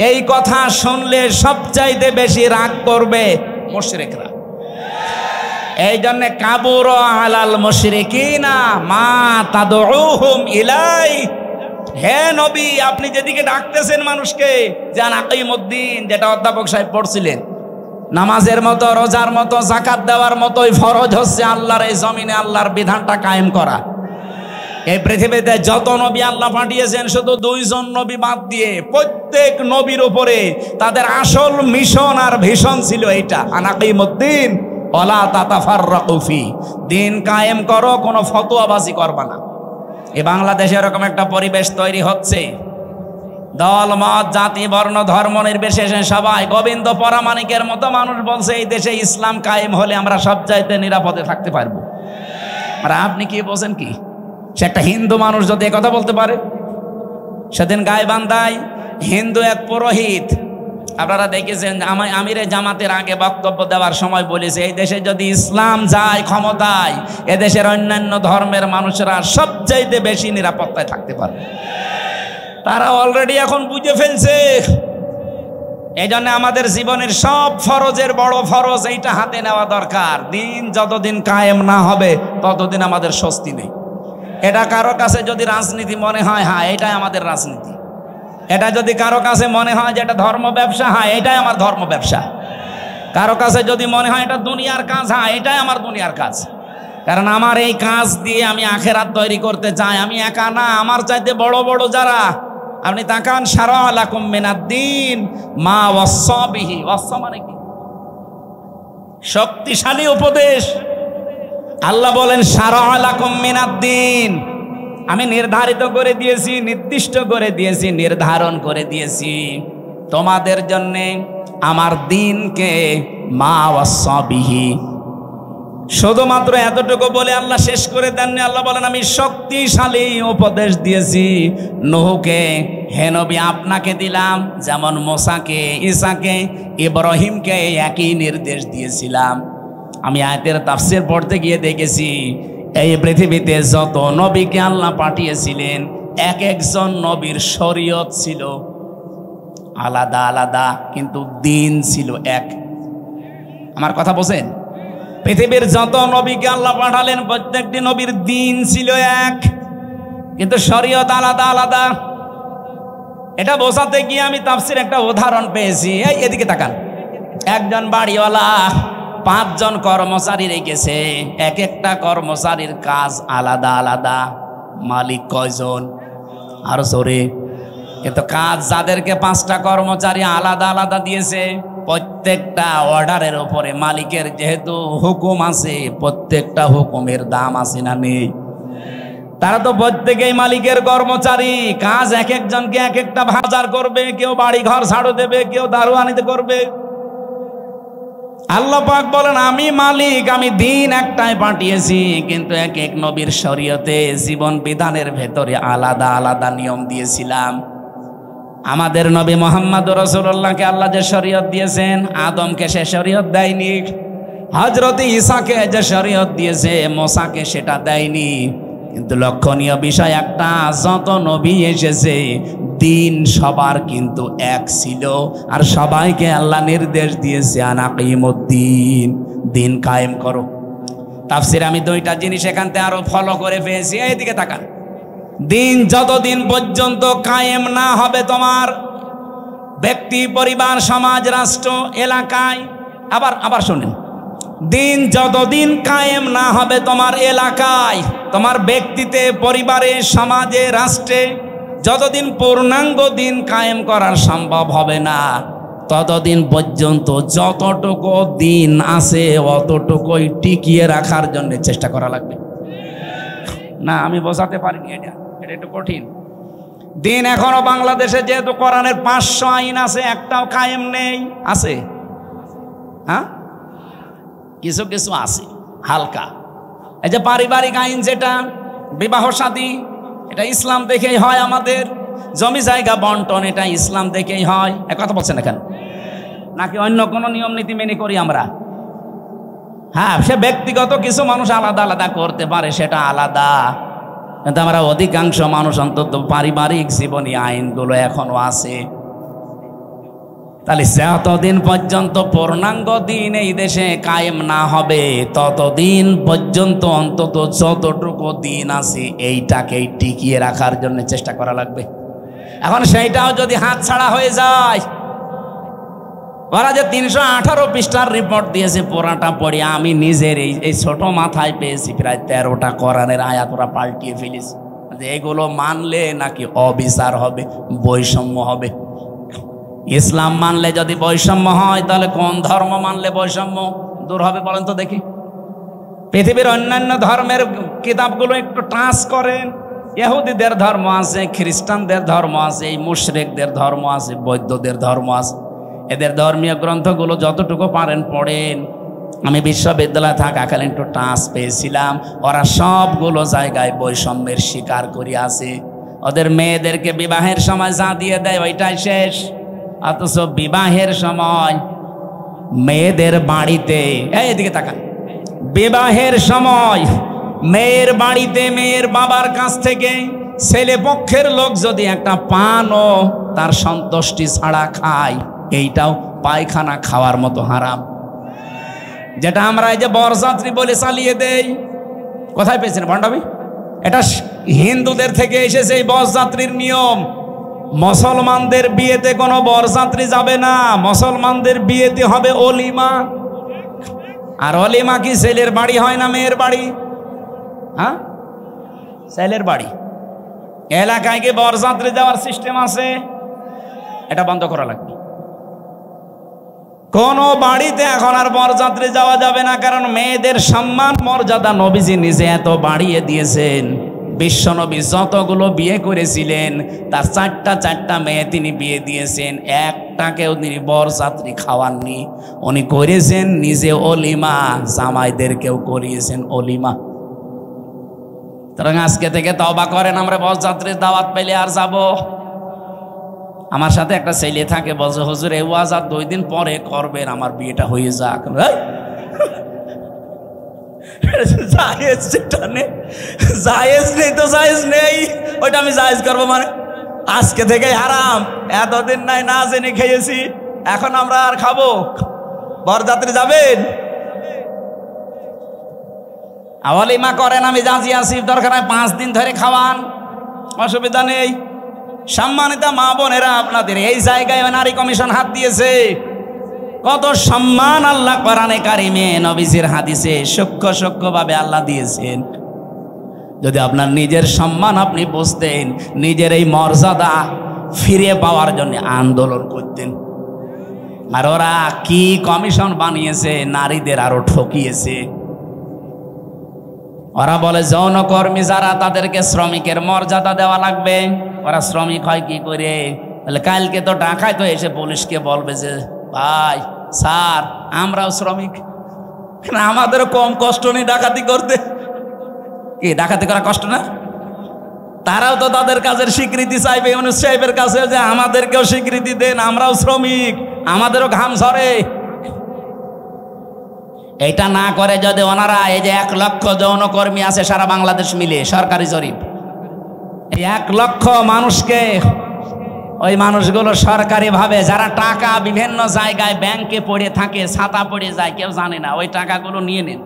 এই কথা শুনলে সবচাইতে বেশি রাগ করবে মুশরিকরা। এই জন্য কাবুর আলাল মুশরিকিনা মা তাদউহুম ইলাই। হে নবী, আপনি যেদিকে ডাকতেছেন মানুষকে, জান আকিমুদ্দিন, যেটা অধ্যাপক সাহেব পড়ছিলেন, নামাজের মতো, রোজার মতো, যাকাত দেওয়ার মতোই ফরজ হচ্ছে আল্লাহর এই জমিনে আল্লাহর বিধানটা কায়েম করা। এই পৃথিবীতে যত নবী আল্লাহ পাঠিয়েছেন, শুধু 2 জন নবী বাদ দিয়ে প্রত্যেক নবীর উপরে তাদের আসল মিশন আর ভিশন ছিল এইটা, আনাকিমুদ্দিন ওয়ালা তাতাফাররাকু ফি। দিন কায়েম করো, কোনো ফতোয়াবাজি করবা না। এই বাংলাদেশে এরকম একটা পরিবেশ তৈরি হচ্ছে, দল মত জাতি বর্ণ ধর্ম নির্বিশেষে সবাই গোবিন্দ পরামানিকের মতো মানুষ বলছে এই দেশে ইসলাম কায়েম হলে আমরা সব চাইতে নিরাপদে থাকতে পারবো। আর আপনি কি বলছেন? কি সে একটা হিন্দু মানুষ যদি কথা বলতে পারে? সেদিন গাইবান্ধায় হিন্দু এক পুরোহিত, আপনারা দেখেছেন, আমিরে জামাতের আগে বক্তব্য দেওয়ার সময় বলেছে এই দেশে যদি ইসলাম যায় ক্ষমতায়, এদেশের অন্যান্য ধর্মের মানুষেরা সবচাইতে বেশি নিরাপত্তায় থাকতে পারবে। তারা অলরেডি এখন বুঝে ফেলছে। এই জন্য আমাদের জীবনের সব ফরজের বড় ফরজ এইটা হাতে নেওয়া দরকার। দিন যতদিন কায়েম না হবে ততদিন আমাদের স্বস্তি নেই। এটা কারো কাছে যদি রাজনীতি মনে হয়, হ্যাঁ এটাই আমাদের রাজনীতি। এটা যদি কারো কাছে মনে হয় যে এটা ধর্ম ব্যবসা, হ্যাঁ এটাই আমার ধর্ম ব্যবসা। কারো কাছে যদি মনে হয় এটা দুনিয়ার কাজ, হ্যাঁ এটাই আমার দুনিয়ার কাজ। কারণ আমার এই কাজ দিয়ে আমি আখেরাত তৈরি করতে চাই। আমি একা না, আমার চাইতে বড় বড় যারা, আপনি তাকান, শারা লাকুম মিনাদ্দিন মা ওয়াসা বিহি। ওয়াসা মানে কি? শক্তিশালী উপদেশ। আল্লাহ বলেন শারা লাকুম মিনাদ্দিন, আমি নির্ধারিত করে দিয়েছি, নির্দিষ্ট করে দিয়েছি, নির্ধারণ করে দিয়েছি তোমাদের জন্যে আমার দিনকে, মা ওয়াসা বিহি। শুধুমাত্র এতটুকু বলে আল্লাহ শেষ করে দেননি। আল্লাহ বলেন আমি শক্তিশালী উপদেশ দিয়েছি নূহকে। হে নবী, আপনাকে দিলাম যেমন মুসাকে, ঈসাকে, ইব্রাহিমকে একই নির্দেশ দিয়েছিলাম। আমি আয়াতের তাফসীর পড়তে গিয়ে দেখেছি এই পৃথিবীতে যত নবীকে আল্লাহ পাঠিয়েছিলেন, এক একজন নবীর শরীয়ত ছিল আলাদা আলাদা, কিন্তু দিন ছিল এক। আমার কথা বোঝেন? পৃথিবীর যত নবীকে আল্লাহ পাঠালেন প্রত্যেকটি নবীর দিন ছিল এক, কিন্তু শরীয়ত আলাদা আলাদা। এটা বোঝাতে গিয়ে আমি তাফসীর একটা উদাহরণ পেয়েছি। এই এদিকে তাকান, একজন বাড়িওয়ালা 5 জন কর্মচারী রেখেছে, এক একটা কর্মচারীর কাজ আলাদা আলাদা। মালিক কয়জন? আরো জোরে। কিন্তু কাজ যাদেরকে 5টা কর্মচারী আলাদা আলাদা দিয়েছে, প্রত্যেকটা অর্ডারের উপরে মালিকের যেহেতু হুকুম আছে, প্রত্যেকটা হুকুমের দাম আছে না নেই? তারা তো প্রত্যেকেই মালিকের কর্মচারী। কাজ এক একজনকে এক একটা বাজার করবে, কেউ বাড়ি ঘর ঝাড়ু দেবে, কেউ দারোয়ানিতে করবে। আল্লাহ পাক বলেন আমি মালিক, আমি দিন একটাই পাঠিয়েছি, কিন্তু এক এক নবীর শরীয়তে জীবন বিধানের ভেতরে আলাদা আলাদা নিয়ম দিয়েছিলাম। আমাদের নবী মুহাম্মদ রাসূলুল্লাহকে আল্লাহ যে শরীয়ত দিয়েছেন, আদমকে সে শরীয়ত দেয়নি। হযরত ঈসাকে যে শরীয়ত দিয়েছে, মুসাকে সেটা দেয়নি। কিন্তু লক্ষণীয় বিষয় একটা, যত নবী এসেছে দিন সবার কিন্তু এক ছিল, আর সবাইকে আল্লাহ নির্দেশ দিয়েছে আনাকিমুদ্দিন, দিন কায়েম করো। তাফসীরে আমি 2টা জিনিস এখান থেকে আরো ফলো করে পেয়েছি। এইদিকে তাকান, দিন যতদিন পর্যন্ত কায়েম না হবে তোমার ব্যক্তি, পরিবার, সমাজ, রাষ্ট্র, এলাকায়, আবার শুনেন, দিন যতদিন কায়েম না হবে তোমার এলাকায়, তোমার ব্যক্তিতে, পরিবারে, সমাজে, রাষ্ট্রে, যতদিন পূর্ণাঙ্গ দিন কায়েম করার সম্ভব হবে না, ততদিন পর্যন্ত যতটুকু দিন আছে অতটুকুই টিকিয়ে রাখার জন্য চেষ্টা করা লাগবে। না আমি বোঝাতে পারিনি, এটা একটু কঠিন। দিন এখনো বাংলাদেশে যেহেতু কোরআনের 500 আইন আছে, একটাও কায়েম নেই। আছে? হ্যাঁ, কিছু কিছু আছে হালকা। এই যে পারিবারিক আইন, যেটা বিবাহ শাদী, এটা ইসলাম দেখেই হয়। আমাদের জমি জায়গা বন্টন, এটা ইসলাম দেখেই হয়। এক কথা বলছেন এখানে, নাকি অন্য কোনো নিয়ম নীতি মেনে করি আমরা? হ্যাঁ, সে ব্যক্তিগত কিছু মানুষ আলাদা আলাদা করতে পারে, সেটা আলাদা, কিন্তু আমরা অধিকাংশ মানুষ অন্তত পারিবারিক জীবনী আইনগুলো এখনো আছে। তাহলে যতদিন পর্যন্ত পূর্ণাঙ্গ দিন এই দেশে কায়েম না হবে, ততদিন পর্যন্ত অন্তত যতটুকু দিন আছে এইটাকেই টিকিয়ে রাখার জন্য চেষ্টা করা লাগবে। এখন সেইটাও যদি হাত ছাড়া হয়ে যায়, ওরা যে 318 পৃষ্ঠার রিপোর্ট দিয়েছে, পুরাটা পড়ে আমি নিজের এই ছোট মাথায় পেয়েছি প্রায় 13টা কোরআনের আয়াত ওরা পাল্টিয়ে ফেলেছে। এগুলো মানলে নাকি অবিচার হবে, বৈষম্য হবে। ইসলাম মানলে যদি বৈষম্য হয়, তাহলে কোন ধর্ম মানলে বৈষম্য দূর হবে বলেন তো দেখি? পৃথিবীর অন্যান্য ধর্মের কিতাবগুলো একটু টাচ করেন। ইহুদিদের ধর্ম আছে, খ্রিস্টানদের ধর্ম আছে, এই মুশরিকদের ধর্ম আছে, বৌদ্ধদের ধর্ম আছে। এদের ধর্মীয় গ্রন্থগুলো যতটুকু পারেন পড়েন। আমি বিশ্ববিদ্যালয়ে থাকাকালীন একটু টাচ পেয়েছিলাম, ওরা সবগুলো জায়গায় বৈষম্যের শিকার করে আছে। ওদের মেয়েদেরকে বিবাহের সময় যা দিয়ে দেয় ওইটাই শেষ, অথচ বিবাহের সময় মেয়েদের বাড়িতে, এদিকে তাকান, বিবাহের সময় মেয়ের বাড়িতে মেয়ের বাবার কাছ থেকে ছেলে পক্ষের লোক যদি একটা পানও তার সন্তুষ্টি ছাড়া খায়, এইটাও পায়খানা খাওয়ার মতো হারাম। যেটা আমরা এই যে বরযাত্রী বলে চালিয়ে দেই, কোথায় পেয়েছেন ভণ্ডামি? এটা হিন্দুদের থেকে এসেছে এই বরযাত্রীর নিয়ম। মুসলমানদের বিয়েতে কোনো বরযাত্রী যাবে না, মুসলমানদের বিয়েতে হবে অলিমা। আর অলিমা কি ছেলের বাড়ি হয় না মেয়ের বাড়ি? হ্যাঁ, ছেলের বাড়ি। এলাকায় কি বরযাত্রী যাওয়ার সিস্টেম আছে? এটা বন্ধ করা লাগবে। কোন বাড়িতে এখন আর বরযাত্রী যাওয়া যাবে না, কারণ মেয়েদের সম্মান মর্যাদা নবীজি নিজে এত বাড়িয়ে দিয়েছেন। বিশ্বনবী যতগুলো বিয়ে করেছিলেন তার চারটা মেয়ে তিনি বিয়ে দিয়েছেন, একটাকেও তিনি বরযাত্রী খাওয়াননি। উনি করেছেন নিজে অলিমা, জামাইদেরকেও করিয়েছেন অলিমা। সুতরাং আজকে থেকে তওবা করেন, আমরা বরযাত্রীর দাওয়াত পেলে আর যাব। আমার সাথে একটা ছেলে থাকে, বলছে হুজুর এই ওয়াজ আর 2 দিন পরে করবেন, আমার বিয়েটা হয়ে যাক। জায়েজ যেটা নেই, জায়েজ নেই তো জায়েজ নেই, ওইটা আমি জায়েজ করবো মানে? আজকে থেকে হারাম। এতদিন নাই না জেনে খেয়েছি, এখন আমরা আর খাবো? বরযাত্রী যাবেন, অলিমা করেন, আমি রাজি আছি, দরকার হয় 5 দিন ধরে খাওয়ান, অসুবিধা নেই। সম্মানিত মা বোনেরা, আপনাদের এই জায়গায় নারী কমিশন হাত দিয়েছে। কত সম্মান আল্লাহ কোরআনে কারিমে নবীজির হাদিসে সূক্ষ্ম ভাবে আল্লাহ দিয়েছেন। যদি আপনার নিজের সম্মান আপনি বুঝতেন, নিজের এই মর্যাদা ফিরে পাওয়ার জন্য আন্দোলন করতেন। আর ওরা কি কমিশন বানিয়েছে, নারীদের আরো ঠকিয়েছে। ওরা বলে যৌনকর্মী যারা, তাদেরকে শ্রমিকের মর্যাদা দেওয়া লাগবে। ওরা শ্রমিক হয় কি করে? বলে কালকে তো ঢাকায় তো এসে পুলিশকে বলবে যে ভাই স্যার আমরাও শ্রমিক, আমাদেরও কম কষ্ট নেই ডাকাতি করতে। কি ডাকাতি করা কষ্ট না? তারাও তো তাদের কাজের স্বীকৃতি চাইবে ইউনূস সাহেবের কাছে, যে আমাদেরকেও স্বীকৃতি দেন, আমরাও শ্রমিক, আমাদেরও ঘাম ঝরে। এটা না করে যদি ওনারা, এই যে 1 লক্ষ যৌনকর্মী আছে সারা বাংলাদেশ মিলে, সরকারি জরিপ, এই 1 লক্ষ মানুষকে, ওই মানুষগুলো সরকারি ভাবে যারা টাকা বিভিন্ন জায়গায় ব্যাংকে পড়ে থাকে, ছাতা পড়ে যায়, কেউ জানে না, ওই টাকাগুলো নিয়ে নেন।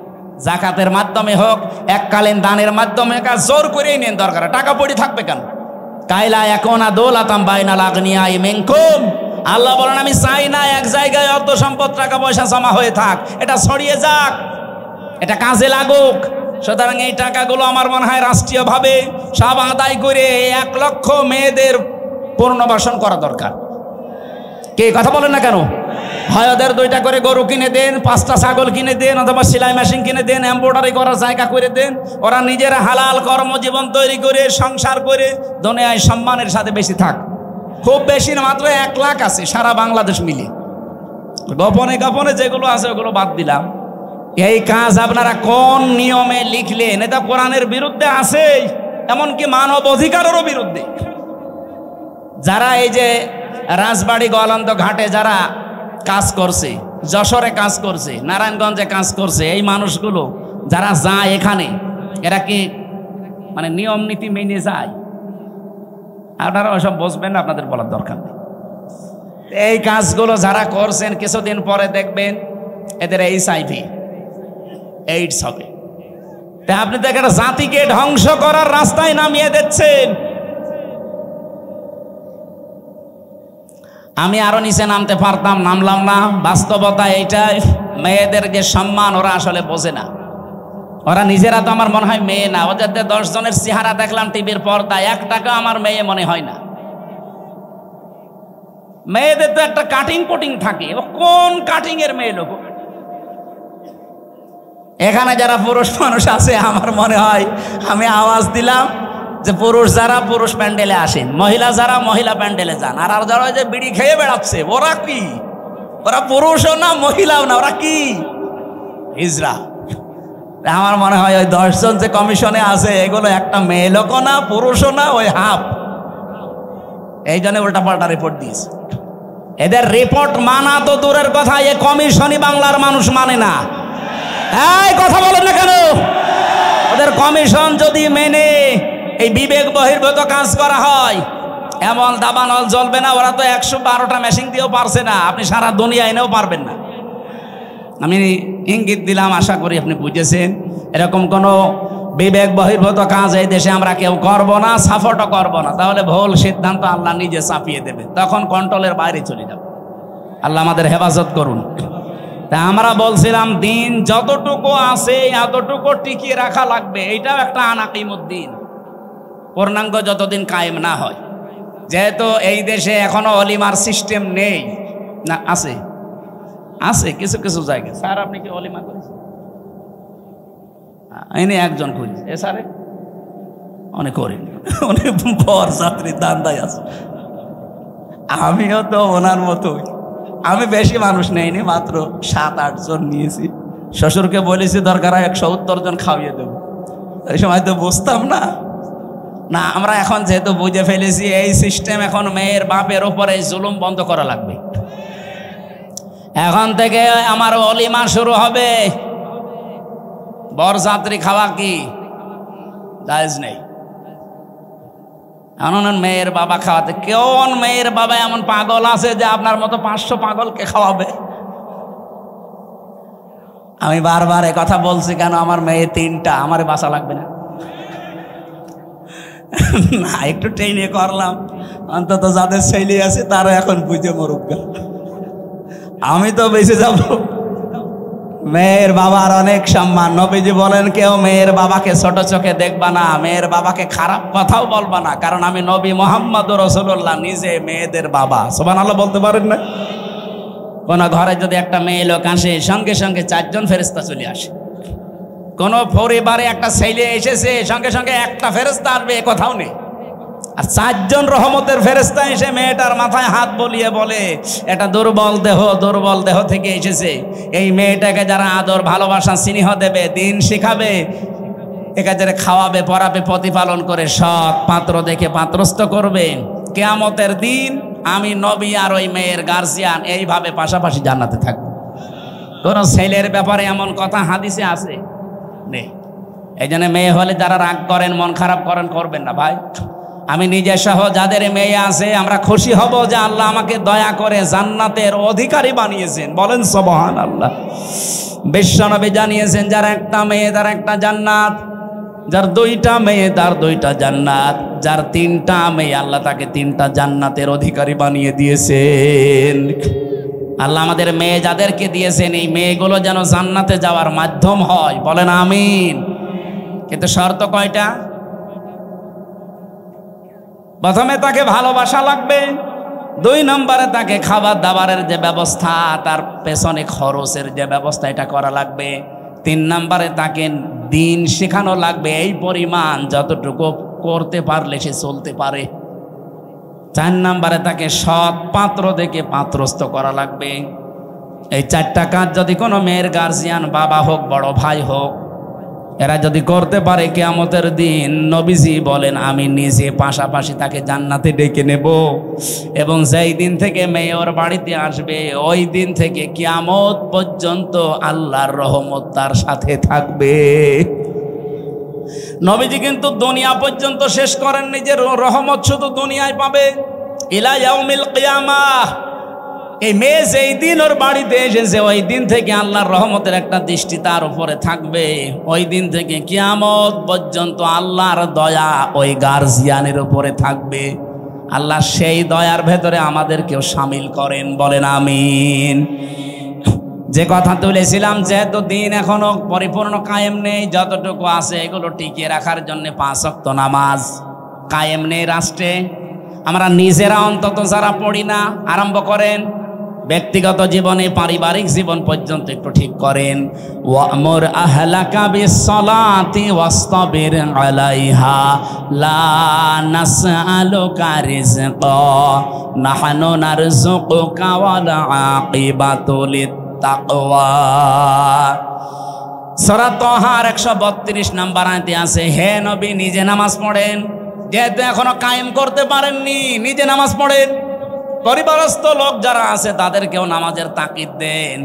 জাকাতের মাধ্যমে হোক, এককালীন দানের মাধ্যমে, জোর করেই নেন, দরকার টাকা পড়ে থাকবে কেন? কাইলা একুনা দৌলাতাম বাইনাল আগনিয়াই মিনকুম, আল্লাহ বলেন আমি চাই না এক জায়গায় অর্থ সম্পদ টাকা পয়সা জমা হয়ে থাক, এটা ছড়িয়ে যাক, এটা কাজে লাগুক। সুতরাং এই টাকাগুলো আমার মনে হয় রাষ্ট্রীয়ভাবে সব আদায় করে 1 লক্ষ মেয়েদের পুনর্বাসন করা দরকার। কে কথা বলেন না কেন? হয় ওদের 2টা করে গরু কিনে দেন, 5টা ছাগল কিনে দেন, অথবা সেলাই মেশিন কিনে দেন, এমব্রয়ডারি করার জায়গা করে দেন। ওরা নিজেরা হালাল কর্মজীবন তৈরি করে সংসার করে দুনিয়ায় সম্মানের সাথে বেশি থাক। খুব বেশি না, মাত্র 1 লাখ আছে সারা বাংলাদেশ মিলে। গোপনে গোপনে যেগুলো আছে ওগুলো বাদ দিলাম। এই কাজ আপনারা কোন নিয়মে লিখলেন? এটা কোরআনের বিরুদ্ধে আছে, এমনকি মানব অধিকারেরও বিরুদ্ধে। যারা এই যে রাজবাড়ি গোয়ালন্দ ঘাটে যারা কাজ করছে, যশোরে কাজ করছে, নারায়ণগঞ্জে কাজ করছে, এই মানুষগুলো যারা যায় এখানে, এরা কি মানে নিয়ম নীতি মেনে যায়? আপনারা ওসব বুঝবেন না, আপনাদের বলার দরকার নেই। এই কাজগুলো যারা করছেন কিছুদিন পরে দেখবেন এদের HIV এইডস হবে। তা আপনি তো একটা জাতিকে ধ্বংস করার রাস্তায় নামিয়ে দিচ্ছেন। আমি আরো নিচে নামতে পারতাম, নামলাম না। বাস্তবতা এইটাই, মেয়েদের যে সম্মান ওরা আসলে বোঝে না। ওরা নিজেরা তো আমার মনে হয় মেয়ে না, ওদের 10 জনের চেহারা দেখলাম টিভির পর্দায়, একটাকে আমার মেয়ে মনে হয় না। মেয়েদের তো একটা কাটিং কুটিং থাকে, কোন কাটিং এর মেয়ে লোক? এখানে যারা পুরুষ মানুষ আছে, আমার মনে হয় আমি আওয়াজ দিলাম যে পুরুষ যারা পুরুষ প্যান্ডেলে আসেন, মহিলা যারা মহিলা প্যান্ডেলে যান। আর যারা যে বিড়ি খেয়ে বেড়াচ্ছে, ওরা কি? ওরা পুরুষও না মহিলাও না, ওরা কি? হিজড়া। আমার মনে হয় ওই 10 জন যে কমিশনে আছে, এগুলো একটা মেয়ে লোকও না পুরুষও না, ওই হাফ। এই জন্য উল্টাপাল্টা রিপোর্ট দিয়েছে। এদের রিপোর্ট মানা তো দূরের কথা, এ কমিশনই বাংলার মানুষ মানে না। এই কথা বলেন না কেন? ওদের কমিশন যদি মেনে এই বিবেক বহির্ভূত কাজ করা হয়, এমন দাবানল জ্বলবে না। ওরা তো 112টা মেশিন দিয়েও পারছে না, আপনি সারা দুনিয়া এনেও পারবেন না। আমি ইঙ্গিত দিলাম, আশা করি আপনি বুঝেছেন। এরকম কোনো বিবেক বহির্ভূত কাজ এই দেশে আমরা কেউ করব না, সাপোর্টও করব না। তাহলে ভুল সিদ্ধান্ত আল্লাহ নিজে চাপিয়ে দেবে, তখন কন্ট্রোলের বাইরে চলে যাবে। আল্লাহ আমাদের হেফাজত করুন। তা আমরা বলছিলাম দিন যতটুকু আছে এতটুকু টিকিয়ে রাখা লাগবে। এইটাও একটা আনাকিমুদ্দিন, পূর্ণাঙ্গ যতদিন কায়েম না হয়। যেহেতু এই দেশে এখনো অলিমার সিস্টেম নেই, না আছে আছে কিছু কিছু জায়গায়। স্যার আপনি কি অলিমা করেছেন? এনে একজন করি, এ স্যারে অনেক করিনি, অনেক বর যাত্রী দান্দায় আছে। আমিও তো ওনার মতোই, আমি বেশি মানুষ নেইনি, মাত্র 7-8 জন নিয়েছি। শ্বশুরকে বলেছি দরকার হয় 170 জন খাওয়িয়ে দেবো। এই সময় তো বুঝতাম না। না, আমরা এখন যেহেতু বুঝে ফেলেছি এই সিস্টেম, এখন মেয়ের বাপের ওপরে জুলুম বন্ধ করা লাগবে। এখন থেকে আমার অলিমা শুরু হবে। বরযাত্রী খাওয়া কি জায়েজ নেই। এমন মেয়ের বাবা খাওয়াতে, কেমন মেয়ের বাবা এমন পাগল আছে যে আপনার মতো 500 পাগলকে খাওয়াবে? আমি বারবার এ কথা বলছি কেন? আমার মেয়ে 3টা, আমার বাসা লাগবে না। না, একটু ট্রেনে করলাম, অন্তত যাদের ছেলে আছে তারা এখন বুঝে মরুক, আমি তো বেঁচে যাব। মেয়ের বাবার অনেক সম্মান। নবীজি বলেন কেউ মেয়ের বাবাকে ছোট চোখে দেখবা না, মেয়ের বাবাকে খারাপ কথাও বলবা না, কারণ আমি নবী মুহাম্মদুর রাসূলুল্লাহ নিজে মেয়েদের বাবা। সুবহানাল্লাহ বলতে পারেন না? কোন ঘরে যদি একটা মেয়ে লোক আসে, সঙ্গে সঙ্গে 4 জন ফেরেশতা চলে আসে। কোন পরিবারে একটা ছেলে এসেছে, সঙ্গে সঙ্গে একটা ফেরেশতা আসবে, এ কথাও নেই। আর 4 জন রহমতের ফেরেশতা এসে মেয়েটার মাথায় হাত বলিয়ে বলে, এটা দুর্বল দেহ থেকে এসেছে। এই মেয়েটাকে যারা আদর ভালোবাসা স্নেহ দেবে, দিন শিখাবে, একে যারা খাওয়াবে পরাবে প্রতিপালন করে সৎ পাত্র দেখে পাত্রস্থ করবে, কিয়ামতের দিন আমি নবী আর ওই মেয়ের গার্জিয়ান এইভাবে পাশাপাশি জান্নাতে থাকবো। কোন ছেলের ব্যাপারে এমন কথা হাদিসে আছে নেই। এই জন্য মেয়ে হলে যারা রাগ করেন, মন খারাপ করেন, করবেন না ভাই। আমি নিজে সহ যাদের মেয়ে আছে, আমরা খুশি হব যে আল্লাহ আমাকে দয়া করে জান্নাতের অধিকারী বানিয়েছেন। বলেন সুবহানাল্লাহ। বিশ্বনবী জানিয়েছেন, যার একটা মেয়ে তার একটা জান্নাত, যার 2টা মেয়ে তার 2টা জান্নাত, যার 3টা মেয়ে আল্লাহ তাকে 3টা জান্নাতের অধিকারী বানিয়ে দিয়েছেন। আল্লাহ আমাদের মেয়ে যাদেরকে দিয়েছেন, এই মেয়েগুলো যেন জান্নাতে যাওয়ার মাধ্যম হয়। বলেন আমিন। কিন্তু শর্ত কয়টা? প্রথমে তাকে ভালোবাসা লাগবে, 2 নম্বরে তাকে খাবার দাবারের যে ব্যবস্থা, তার পেছনে খরচের যে ব্যবস্থা, এটা করা লাগবে। 3 নম্বরে তাকে দিন শেখানো লাগবে, এই পরিমাণ যতটুকু করতে পারলে সে চলতে পারে। 4 নম্বরে তাকে সৎ পাত্র দেখে পাত্রস্থ করা লাগবে। এই 4টা কাজ যদি কোনো মেয়ের গার্জিয়ান, বাবা হোক বড় ভাই হোক, এরা যদি করতে পারে কিয়ামতের দিন, নবীজি বলেন আমি নিজে পাশাপাশি তাকে জান্নাতে ডেকে নেব, এবং যেই দিন থেকে মেয়ে ওর বাড়িতে আসবে ওই দিন থেকে কিয়ামত পর্যন্ত আল্লাহর রহমত তার সাথে থাকবে। নবীজি কিন্তু দুনিয়া পর্যন্ত শেষ করেননি যে রহমত শুধু দুনিয়ায় পাবে, ইলা ইয়াউমিল কিয়ামাহ। এই মেয়ে যেই দিন ওর বাড়িতে এসেছে ওই দিন থেকে আল্লাহর রহমতের একটা দৃষ্টি তার উপরে থাকবে, ওই দিন থেকে কিয়ামত পর্যন্ত আল্লাহর দয়া ওই গার্জিয়ানের উপরে থাকবে। আল্লাহ সেই দয়ার ভেতরে আমাদেরকেও শামিল করেন, বলেন আমিন। যে কথা তুলেছিলাম, যেহেতু দিন এখনো পরিপূর্ণ কায়েম নেই, যতটুকু আছে এগুলো টিকিয়ে রাখার জন্য 5 ওয়াক্ত নামাজ কায়েম নেই রাষ্ট্রে। আমরা নিজেরা অন্তত যারা পড়ি না, আরম্ভ করেন ব্যক্তিগত জীবনে, পারিবারিক জীবন পর্যন্ত একটু ঠিক করেন। ওয়ামুর আহলাকা বিসসালাতি ওয়াসতাবির আলাইহা লা নাসআলুকা রিজকা নাহনু নারযুকুকা ওয়াল আকিবাতু লিত্তাকওয়া। সূরা তাহার 132 নম্বর আয়াতে আছে, হে নবী নিজে নামাজ পড়েন, যেহেতু এখনো কায়েম করতে পারেননি নিজে নামাজ পড়েন। পরিবারস্থ লোক যারা আছে তাদেরকেও নামাজের তাকিদ দেন।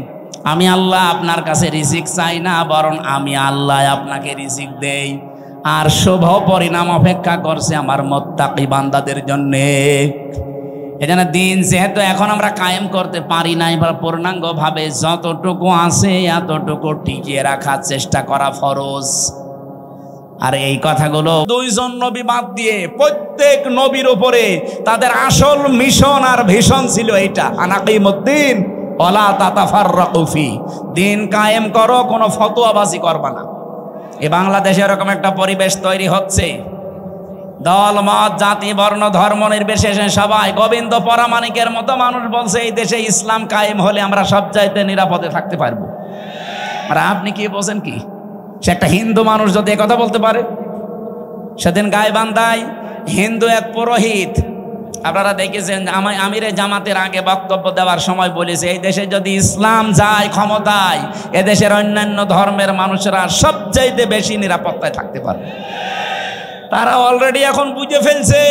আমি আল্লাহ আপনার কাছে রিজিক চাই না, বরং আমি আল্লাহ আপনাকে রিজিক দেই, আর শুভ পরিণাম অপেক্ষা করছে আমার মুত্তাকি বান্দাদের জন্য। এজন্য দিন যেহেতু এখন আমরা কায়েম করতে পারি না, এবার পূর্ণাঙ্গভাবে যতটুকু আছে এতটুকু টিকিয়ে রাখার চেষ্টা করা ফরজ। আর এই কথাগুলো 2 জন নবী বাদ দিয়ে প্রত্যেক নবীর উপরে তাদের আসল মিশন আর ভিশন ছিল এইটা, আনাকিমুদ্দিন ওয়ালা তাতাফাররাকু ফি। দিন কায়েম করো, কোনো ফতোয়াবাজি করবা না। এই বাংলাদেশে এরকম একটা পরিবেশ তৈরি হচ্ছে, দল মত জাতি বর্ণ ধর্ম নির্বিশেষে সবাই গোবিন্দ পরামানিকের মতো মানুষ বলছে এই দেশে ইসলাম কায়েম হলে আমরা সব চাইতে নিরাপদে থাকতে পারবো। আর আপনি কি বলছেন? কি সে একটা হিন্দু মানুষ যদি কথা বলতে পারে? সেদিন গাইবান্ধায় হিন্দু এক পুরোহিত, আপনারা দেখেছেন, আমিরে জামাতের আগে বক্তব্য দেওয়ার সময় বলেছে এই দেশে যদি ইসলাম যায় ক্ষমতায়, এদেশের অন্যান্য ধর্মের মানুষরা সবচাইতে বেশি নিরাপত্তায় থাকতে পারবে। তারা অলরেডি এখন বুঝে ফেলছে।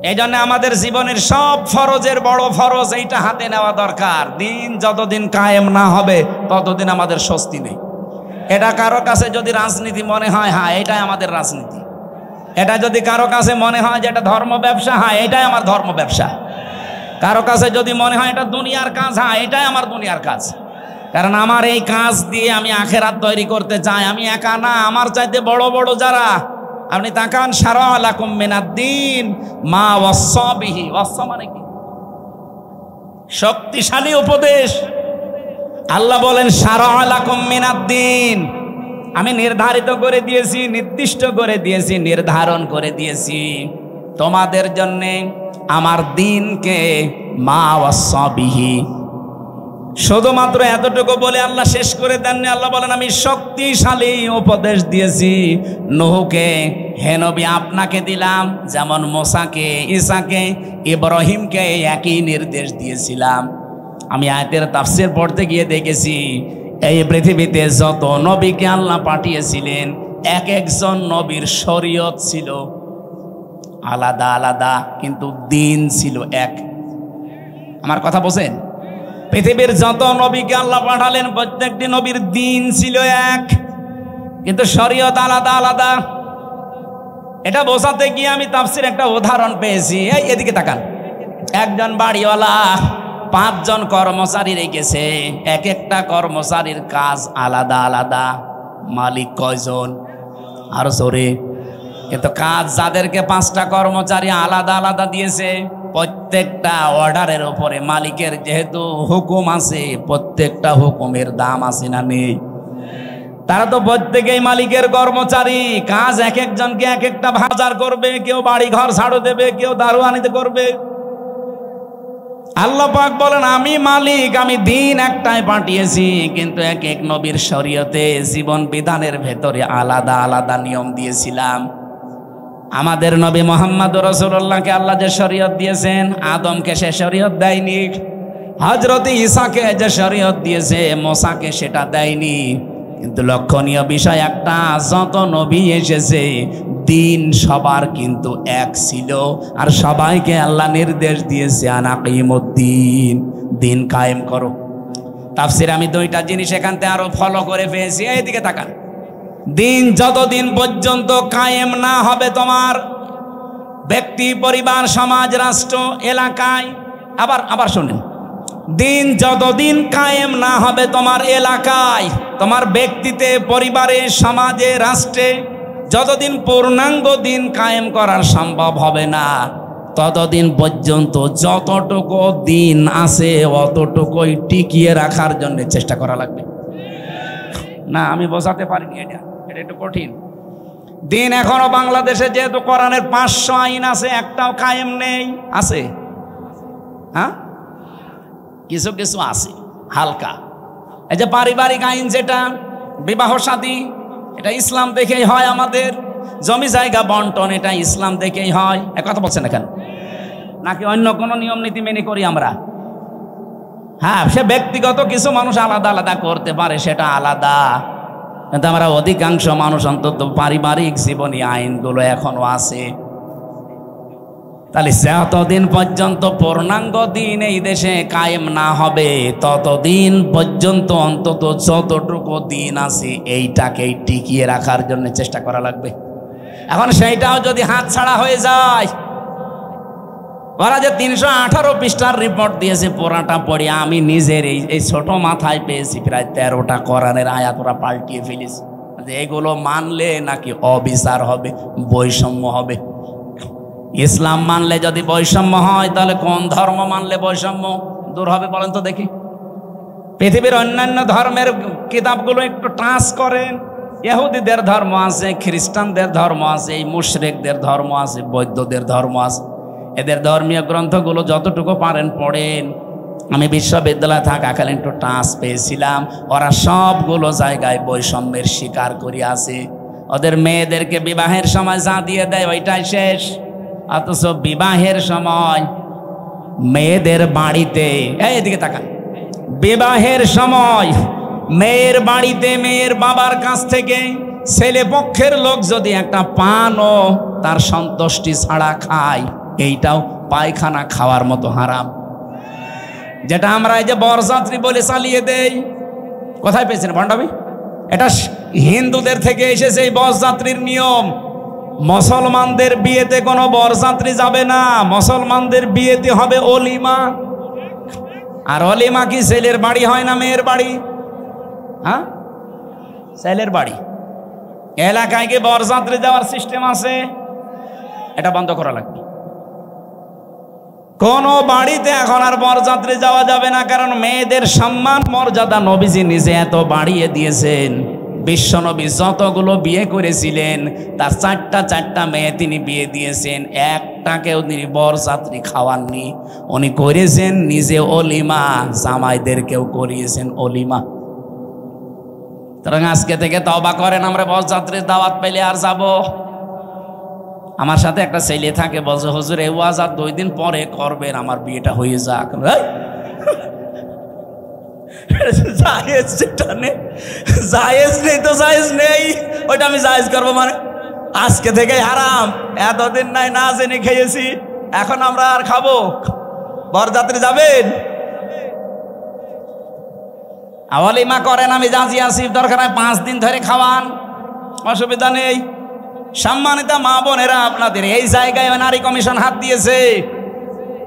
এই জন্য আমাদের জীবনের সব ফরজের বড় ফরজ এইটা হাতে নেওয়া দরকার। দিন যতদিন কায়েম না হবে ততদিন আমাদের স্বস্তি নেই। এটা কারো কাছে যদি রাজনীতি মনে হয়, হ্যাঁ এটাই আমাদের রাজনীতি। এটা যদি কারো কাছে মনে হয় যে এটা ধর্ম ব্যবসা, হ্যাঁ এটাই আমার ধর্ম ব্যবসা। কারো কাছে যদি মনে হয় এটা দুনিয়ার কাজ, হ্যাঁ এটাই আমার দুনিয়ার কাজ। কারণ আমার এই কাজ দিয়ে আমি আখেরাত তৈরি করতে চাই। আমি একা না, আমার চাইতে বড় বড় যারা, আপনি তাকান, শারা'a লাকুম মিনাদ-দীন মা ওয়াসসা বিহি। ওয়াসসা মানে কি? শক্তিশালী উপদেশ। আল্লাহ বলেন শারা'a লাকুম মিনাদ-দীন, আমি নির্ধারিত করে দিয়েছি, নির্দিষ্ট করে দিয়েছি, নির্ধারণ করে দিয়েছি তোমাদের জন্য আমার দিনকে, মা ওয়াসসা বিহি। শুধুমাত্র এতটুকু বলে আল্লাহ শেষ করে দেননি। আল্লাহ বলেন আমি শক্তিশালী উপদেশ দিয়েছি নূহকে, হে নবী আপনাকে দিলাম, যেমন মুসাকে, ঈসাকে, ইব্রাহিমকে একই নির্দেশ দিয়েছিলাম। আমি আয়াতের তাফসীর পড়তে গিয়ে দেখেছি এই পৃথিবীতে যত নবীকে আল্লাহ পাঠিয়েছিলেন এক একজন নবীর শরীয়ত ছিল আলাদা আলাদা, কিন্তু দিন ছিল এক। আমার কথা বোঝেন? পৃথিবীর যত নবীকে আল্লাহ পাঠালেন প্রত্যেকটি নবীর দিন ছিল এক, কিন্তু শরীয়ত আলাদা আলাদা। এটা বোঝাতে গিয়ে আমি তাফসীর একটা উদাহরণ পেয়েছি। এই এদিকে তাকান, একজন বাড়িওয়ালা 5 জন কর্মচারী রেখেছে, এক একটা কর্মচারীর কাজ আলাদা আলাদা। মালিক কয়জন? আরো জোরে। কিন্তু কাজ যাদেরকে 5টা কর্মচারী আলাদা আলাদা দিয়েছে, প্রত্যেকটা অর্ডারের উপরে মালিকের যেহেতু হুকুম আছে, প্রত্যেকটা হুকুমের দাম আছে না নেই? তারা তো প্রত্যেকেই মালিকের কর্মচারী। কাজ এক একজনকে এক একটা বাজার করবে, কেউ বাড়ি ঘর ঝাড়ু দেবে, কেউ দারোয়ানিতে করবে। আল্লাহ পাক বলেন আমি মালিক, আমি দিন একটাই পাঠিয়েছি, কিন্তু এক এক নবীর শরীয়তে জীবন বিধানের ভেতরে আলাদা আলাদা নিয়ম দিয়েছিলাম। আমাদের নবী মুহাম্মদ রাসূলুল্লাহকে আল্লাহ যে শরীয়ত দিয়েছেন, আদমকে সে শরীয়ত দেয়নি। হযরত ঈসাকে যে শরীয়ত দিয়েছে মুসাকে সেটা দেয়নি। কিন্তু লক্ষণীয় বিষয় একটা, যত নবী এসেছে দিন সবার কিন্তু এক ছিল, আর সবাইকে আল্লাহ নির্দেশ দিয়েছে আনাকিমুদ্দিন, দিন কায়েম করো। তাফসিরে আমি দুইটা জিনিস এখান থেকে আরো ফলো করে পেয়েছি, এইদিকে তাকান। দিন যতদিন পর্যন্ত কায়েম না হবে তোমার ব্যক্তি, পরিবার, সমাজ, রাষ্ট্র, এলাকায়, আবার শুনেন, দিন যতদিন কায়েম না হবে তোমার এলাকায়, তোমার ব্যক্তিতে, পরিবারে, সমাজে, রাষ্ট্রে, যতদিন পূর্ণাঙ্গ দিন কায়েম করার সম্ভব হবে না, ততদিন পর্যন্ত যতটুকু দিন আছে অতটুকুই টিকিয়ে রাখার জন্য চেষ্টা করা লাগবে। না আমি বোঝাতে পারিনি, এটা একটু কঠিন। দিন এখনো বাংলাদেশে যেহেতু কোরআনের 500 আইন আছে, একটাও কায়েম নেই। আছে? হ্যাঁ, কিছু কিছু আছে হালকা। এই যে পারিবারিক আইন, যেটা বিবাহ শাদী, এটা ইসলাম দেখেই হয়। আমাদের জমি জায়গা বন্টন, এটা ইসলাম দেখেই হয়। এক কথা বলছেন এখানে, নাকি অন্য কোনো নিয়ম নীতি মেনে করি আমরা? হ্যাঁ, সে ব্যক্তিগত কিছু মানুষ আলাদা আলাদা করতে পারে, সেটা আলাদা, কিন্তু আমরা অধিকাংশ মানুষ অন্তত পারিবারিক জীবনী আইনগুলো এখনো আছে। তাহলে যতদিন পর্যন্ত পূর্ণাঙ্গ দিন এই দেশে কায়েম না হবে, ততদিন পর্যন্ত অন্তত যতটুকু দিন আছে এইটাকেই টিকিয়ে রাখার জন্য চেষ্টা করা লাগবে। এখন সেইটাও যদি হাত ছাড়া হয়ে যায়, ওরা যে 318 পৃষ্ঠার রিপোর্ট দিয়েছে, পুরাটা পড়ে আমি নিজের এই ছোট মাথায় পেয়েছি প্রায় 13টা কোরআনের আয়াত ওরা পাল্টিয়ে ফেলেছে। এগুলো মানলে নাকি অবিচার হবে, বৈষম্য হবে। ইসলাম মানলে যদি বৈষম্য হয়, তাহলে কোন ধর্ম মানলে বৈষম্য দূর হবে বলেন তো দেখি? পৃথিবীর অন্যান্য ধর্মের কিতাবগুলো একটু টাচ করেন। ইহুদিদের ধর্ম আছে, খ্রিস্টানদের ধর্ম আছে, এই মুশরিকদের ধর্ম আছে, বৌদ্ধদের ধর্ম আছে। এদের ধর্মীয় গ্রন্থগুলো যতটুকু পারেন পড়েন। আমি বিশ্ববিদ্যালয়ে থাকাকালীন একটু টাচ পেয়েছিলাম, ওরা সবগুলো জায়গায় বৈষম্যের শিকার করে আছে। ওদের মেয়েদেরকে বিবাহের সময় যা দিয়ে দেয় ওইটাই শেষ, অথচ বিবাহের সময় মেয়েদের বাড়িতে, এদিকে তাকান, বিবাহের সময় মেয়ের বাড়িতে মেয়ের বাবার কাছ থেকে ছেলে পক্ষের লোক যদি একটা পানও তার সন্তুষ্টি ছাড়া খায়, এইটাও পায়খানা খাওয়ার মতো হারাম। যেটা আমরা এই যে বরযাত্রী বলে চালিয়ে দেই, কোথায় পেয়েছেন ভণ্ডামি? এটা হিন্দুদের থেকে এসেছে এই বরযাত্রীর নিয়ম। মুসলমানদের বিয়েতে কোনো বরযাত্রী যাবে না, মুসলমানদের বিয়েতে হবে অলিমা। আর অলিমা কি ছেলের বাড়ি হয় না মেয়ের বাড়ি? হ্যাঁ, ছেলের বাড়ি। এলাকায় কি বরযাত্রী যাওয়ার সিস্টেম আছে? এটা বন্ধ করা লাগবে। কোন বাড়িতে এখন আর বরযাত্রী যাওয়া যাবে না, কারণ মেয়েদের সম্মান মর্যাদা নবীজি নিজে এত বাড়িয়ে দিয়েছেন। বিশ্বনবী যতগুলো বিয়ে করেছিলেন তার চারটা মেয়ে তিনি বিয়ে দিয়েছেন, একটাকেও তিনি বরযাত্রী খাওয়াননি। উনি করেছেন নিজে অলিমা, জামাইদেরকেও করিয়েছেন অলিমা। সুতরাং আজকে থেকে তওবা করেন, আমরা বরযাত্রীর দাওয়াত পেলে আর যাব। আমার সাথে একটা ছেলে থাকে, বলছে হুজুর এই ওয়াজ আর 2 দিন পরে করবেন, আমার বিয়েটা হয়ে যাক। জায়েজ নেই তো জায়েজ নেই, ওইটা আমি জায়েজ করবো মানে? আজকে থেকে হারাম। এতদিন নাই না জেনে খেয়েছি, এখন আমরা আর খাবো? বরযাত্রী যাবেন? অলিমা করেন, আমি জাজি আছি, দরকার 5 দিন ধরে খাওয়ান, অসুবিধা নেই। সম্মানিত মা বোনেরা, আপনাদের এই জায়গায় নারী কমিশন হাত দিয়েছে।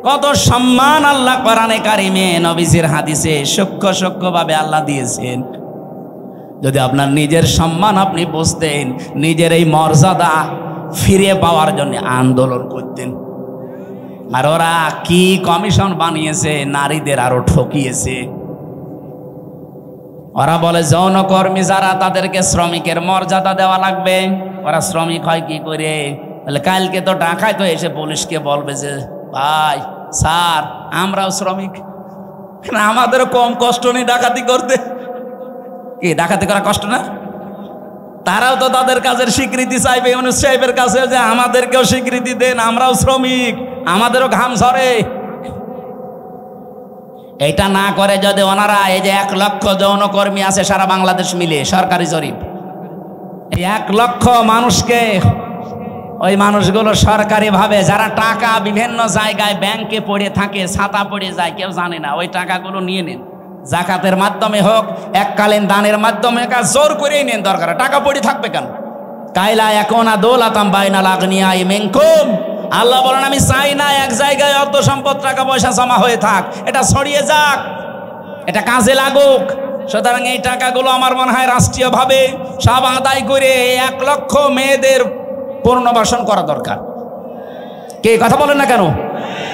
কত সম্মান আল্লাহ কোরআনে কারিমে নবীজির হাদিসে সূক্ষ্মভাবে আল্লাহ দিয়েছেন। যদি আপনার নিজের সম্মান আপনি বুঝতেন, নিজের এই মর্যাদা ফিরে পাওয়ার জন্য আন্দোলন করতেন। আর ওরা কি কমিশন বানিয়েছে, নারীদের আরো ঠকিয়েছে। ওরা বলে যৌনকর্মী যারা, তাদেরকে শ্রমিকের মর্যাদা দেওয়া লাগবে। ওরা শ্রমিক হয় কি করে? বলে কালকে তো ঢাকায় তো এসে পুলিশকে বলবে যে ভাই স্যার আমরাও শ্রমিক, আমাদেরও কম কষ্ট নেই ডাকাতি করতে। কি ডাকাতি করা কষ্ট না? তারাও তো তাদের কাজের স্বীকৃতি চাইবে ইউনূস সাহেবের কাছে, যে আমাদেরকেও স্বীকৃতি দেন, আমরাও শ্রমিক, আমাদেরও ঘাম ঝরে। এটা না করে যদি ওনারা এই যে 1 লক্ষ যৌনকর্মী আছে সারা বাংলাদেশ মিলে, সরকারি জরিপ, এই 1 লক্ষ মানুষকে, ওই মানুষগুলো সরকারিভাবে যারা টাকা বিভিন্ন জায়গায় ব্যাংকে পড়ে থাকে, ছাতা পড়ে যায়, কেউ জানে না, ওই টাকাগুলো নিয়ে নিন, জাকাতের মাধ্যমে হোক, এককালীন দানের মাধ্যমে, জোর করেই নেন, দরকার টাকা পড়ে থাকবে কেন? কাইলা ইয়াকুনা দৌলাতাম বাইনাল আগনিয়াই মিনকুম, আল্লাহ বলেন আমি চাই না এক জায়গায় অর্থ সম্পদ টাকা পয়সা জমা হয়ে থাক, এটা ছড়িয়ে যাক, এটা কাজে লাগুক। সুতরাং এই টাকাগুলো আমার মনে হয় রাষ্ট্রীয়ভাবে সব আদায় করে 1 লক্ষ মেয়েদের পুনর্বাসন করা দরকার। কে কথা বলেন না কেন?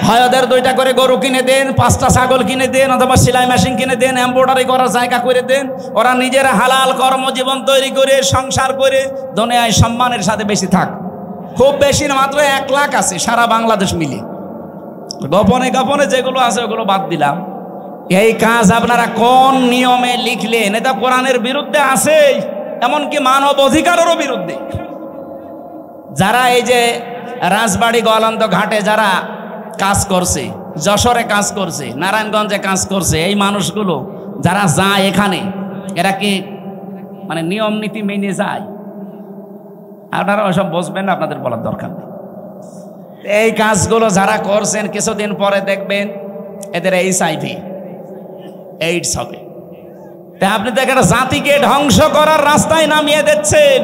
হয় ওদের 2টা করে গরু কিনে দেন, 5টা ছাগল কিনে দেন, অথবা সেলাই মেশিন কিনে দেন, এমব্রয়ডারি করার জায়গা করে দেন, ওরা নিজেরা হালাল কর্মজীবন তৈরি করে সংসার করে দুনিয়ায় সম্মানের সাথে বেশি থাক। খুব বেশি না, মাত্র 1 লাখ আছে সারা বাংলাদেশ মিলে। গোপনে গোপনে যেগুলো আছে ওগুলো বাদ দিলাম। এই কাজ আপনারা কোন নিয়মে লিখলেন? এটা কোরআনের বিরুদ্ধে আছে, এমনকি মানব অধিকারেরও বিরুদ্ধে। যারা এই যে রাজবাড়ী গোয়ালন্দ ঘাটে যারা কাজ করছে, যশোরে কাজ করছে, নারায়ণগঞ্জে কাজ করছে, এই মানুষগুলো যারা যায় এখানে, এরা কি মানে নিয়ম নীতি মেনে যায়? আপনারা ওসব বুঝবেন না, আপনাদের বলার দরকার নেই। এই কাজগুলো যারা করছেন কিছুদিন পরে দেখবেন এদের HIV এইডস হবে। তাই আপনি তো একটা জাতিকে ধ্বংস করার রাস্তায় নামিয়ে দিচ্ছেন।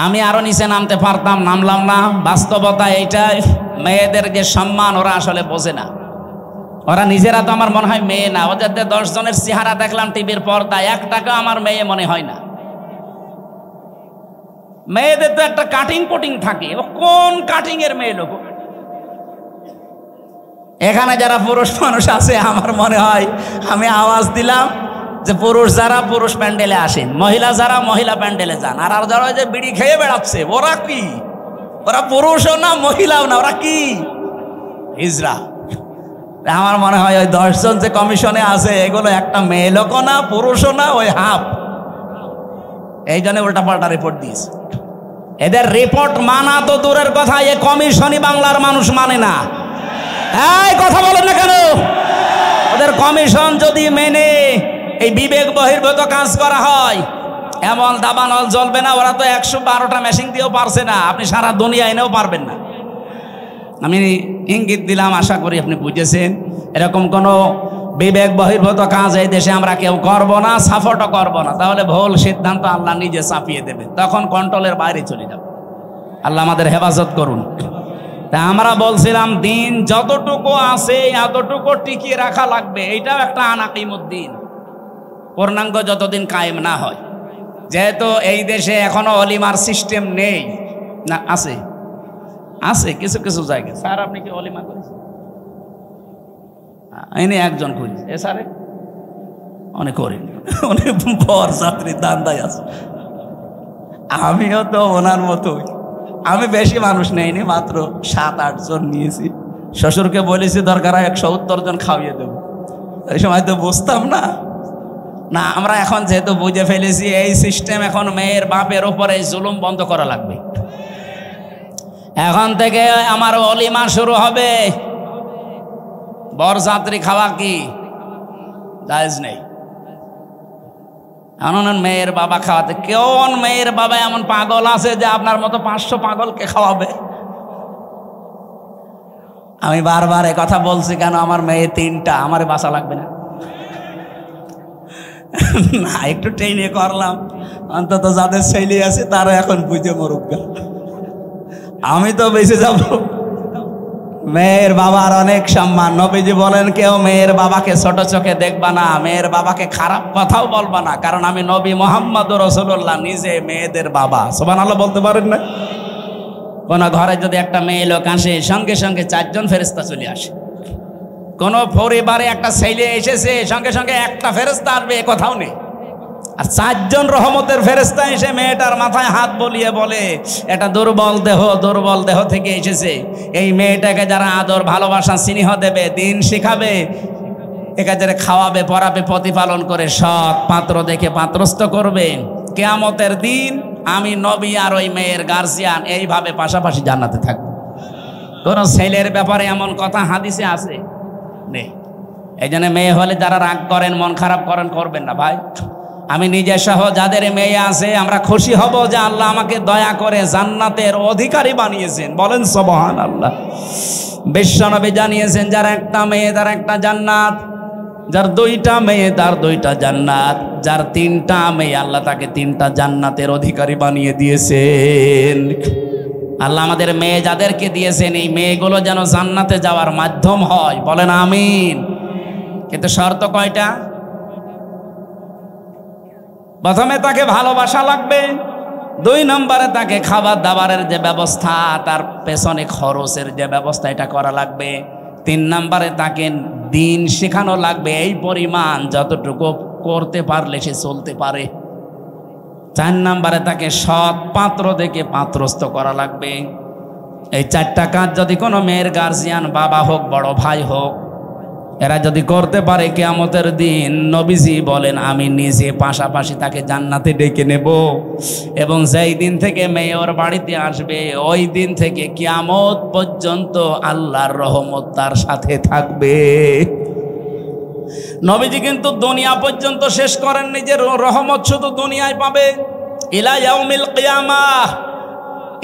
আমি আরো নিচে নামতে পারতাম, নামলাম না। বাস্তবতা এইটাই, মেয়েদের যে সম্মান ওরা আসলে বোঝে না। ওরা নিজেরা তো আমার মনে হয় মেয়ে না। ওদের 10 জনের চেহারা দেখলাম টিভির পর্দায়, 1 টাকা আমার মেয়ে মনে হয় না। মেয়েদের তো একটা কাটিং কুটিং থাকে, কোন কাটিং এর মেয়ে লোক? এখানে যারা পুরুষ মানুষ আছে, আমার মনে হয় আমি আওয়াজ দিলাম যে পুরুষ যারা পুরুষ প্যান্ডেলে আসেন, মহিলা যারা মহিলা প্যান্ডেলে যান, আর যারা যে বিড়ি খেয়ে বেড়াচ্ছে ওরা কি? ওরা পুরুষও না মহিলাও না, ওরা কি? হিজড়া। আমার মনে হয় ওই 10 জন যে কমিশনে আছে এগুলো একটা মেয়ে লোকও না, পুরুষও না, ওই হাফ। এই জন্য উল্টা পাল্টা রিপোর্ট দিয়েছে। এদের রিপোর্ট মানা তো দূরের কথা, এ কমিশনই বাংলার মানুষ মানে না। এই কথা বলেন না কেন? ওদের কমিশন যদি মেনে এই বিবেক বহির্ভূত কাজ করা হয়, এমন দাবানল জ্বলবে না। ওরা তো 112টা মেশিন দিয়েও পারছে না, আপনি সারা দুনিয়া এনেও পারবেন না। আমি ইঙ্গিত দিলাম, আশা করি আপনি বুঝেছেন। এরকম কোনো বিবেক বহির্ভূত কাজ এই দেশে আমরা কেউ করব না, সাপোর্টও করব না। তাহলে ভুল সিদ্ধান্ত আল্লাহ নিজে চাপিয়ে দেবে, তখন কন্ট্রোলের বাইরে চলে যাবে। আল্লাহ আমাদের হেফাজত করুন। তা আমরা বলছিলাম দিন যতটুকু আছে এতটুকু টিকিয়ে রাখা লাগবে। এইটাও একটা আনাকিমুদ্দিন, পূর্ণাঙ্গ যতদিন কায়েম না হয়। যেহেতু এই দেশে এখনো অলিমার সিস্টেম নেই, না আছে আছে কিছু কিছু জায়গায়। স্যার আপনি কি অলিমা করেছেন? এনে একজন করেছে, এ স্যারে অনেক করেনি, অনেক বর যাত্রী দান্দায় আছে। আমিও তো ওনার মতোই, আমি বেশি মানুষ নেইনি, মাত্র 7-8 জন নিয়েছি। শ্বশুরকে বলেছি দরকার 170 জন খাওয়িয়ে দেবো। এই সময় তো বুঝতাম না। না, আমরা এখন যেহেতু বুঝে ফেলেছি এই সিস্টেম, এখন মেয়ের বাপের ওপরে জুলুম বন্ধ করা লাগবে। এখন থেকে আমার অলিমা শুরু হবে। বরযাত্রী খাওয়া কি জায়েজ নেই। এমন মেয়ের বাবা খাওয়াতে, কেমন মেয়ের বাবা এমন পাগল আছে যে আপনার মতো 500 পাগলকে খাওয়াবে? আমি বারবার এ কথা বলছি কেন? আমার মেয়ে 3টা, আমার বাঁচা লাগবে না। না, একটু ট্রেনে করলাম, অন্তত যাদের ছেলে আছে তারা এখন বুঝে মরুক, আমি তো বেঁচে যাব। মেয়ের বাবার অনেক সম্মান। নবীজি বলেন কেউ মেয়ের বাবাকে ছোট চোখে দেখবা না, মেয়ের বাবাকে খারাপ কথাও বলবা না, কারণ আমি নবী মুহাম্মদ রাসূলুল্লাহ নিজে মেয়েদের বাবা। সুবহানাল্লাহ বলতে পারেন না? কোন ঘরে যদি একটা মেয়ে লোক আসে, সঙ্গে সঙ্গে 4 জন ফেরেশতা চলে আসে। কোন পরিবারে একটা ছেলে এসেছে, সঙ্গে সঙ্গে একটা ফেরেশতা আসবে, এ কথাও নেই। আর 4 জন রহমতের ফেরেশতা এসে মেয়েটার মাথায় হাত বলিয়ে বলে এটা দুর্বল দেহ থেকে এসেছে। এই মেয়েটাকে যারা আদর ভালোবাসা স্নেহ দেবে, দিন শিখাবে, একে যারা খাওয়াবে পরাবে প্রতিপালন করে সৎ পাত্র দেখে পাত্রস্থ করবে, কিয়ামতের দিন আমি নবী আর ওই মেয়ের গার্জিয়ান এইভাবে পাশাপাশি জান্নাতে থাকবো। কোন ছেলের ব্যাপারে এমন কথা হাদিসে আছে নেই। এই জন্য মেয়ে হলে যারা রাগ করেন, মন খারাপ করেন, করবেন না ভাই। আমি নিজে সহ যাদের মেয়ে আছে আমরা খুশি হব যে আল্লাহ আমাকে দয়া করে জান্নাতের অধিকারী বানিয়েছেন। বলেন সুবহানাল্লাহ। বিশ্বনবী জানিয়েছেন যার একটা মেয়ে তার একটা জান্নাত, যার দুইটা মেয়ে তার দুইটা জান্নাত, যার তিনটা মেয়ে আল্লাহ তাকে তিনটা জান্নাতের অধিকারী বানিয়ে দিয়েছেন। আল্লাহ আমাদের মেয়ে যাদেরকে দিয়েছেন এই মেয়েগুলো যেন জান্নাতে যাওয়ার মাধ্যম হয়। বলেন আমিন। কিন্তু শর্ত কয়টা? প্রথমে তাকে ভালোবাসা লাগবে, 2 নম্বরে তাকে খাবার দাবারের যে ব্যবস্থা, তার পেছনে খরচের যে ব্যবস্থা এটা করা লাগবে, 3 নম্বরে তাকে দিন শেখানো লাগবে এই পরিমাণ যতটুকু করতে পারলে সে চলতে পারে। 4 নম্বরে তাকে সৎ পাত্র দেখে পাত্রস্থ করা লাগবে। এই 4টা কাজ যদি কোনো মেয়ের গার্জিয়ান, বাবা হোক বড় ভাই হোক, এরা যদি করতে পারে কিয়ামতের দিন নবীজি বলেন আমি নিজে পাশাপাশি তাকে জান্নাতে ডেকে নেব। এবং যেই দিন থেকে মেয়ে ওর বাড়িতে আসবে ওই দিন থেকে কিয়ামত পর্যন্ত আল্লাহর রহমত তার সাথে থাকবে। নবীজি কিন্তু দুনিয়া পর্যন্ত শেষ করেননি যে রহমত শুধু দুনিয়ায় পাবে, ইলা ইয়াউমিল কিয়ামাহ।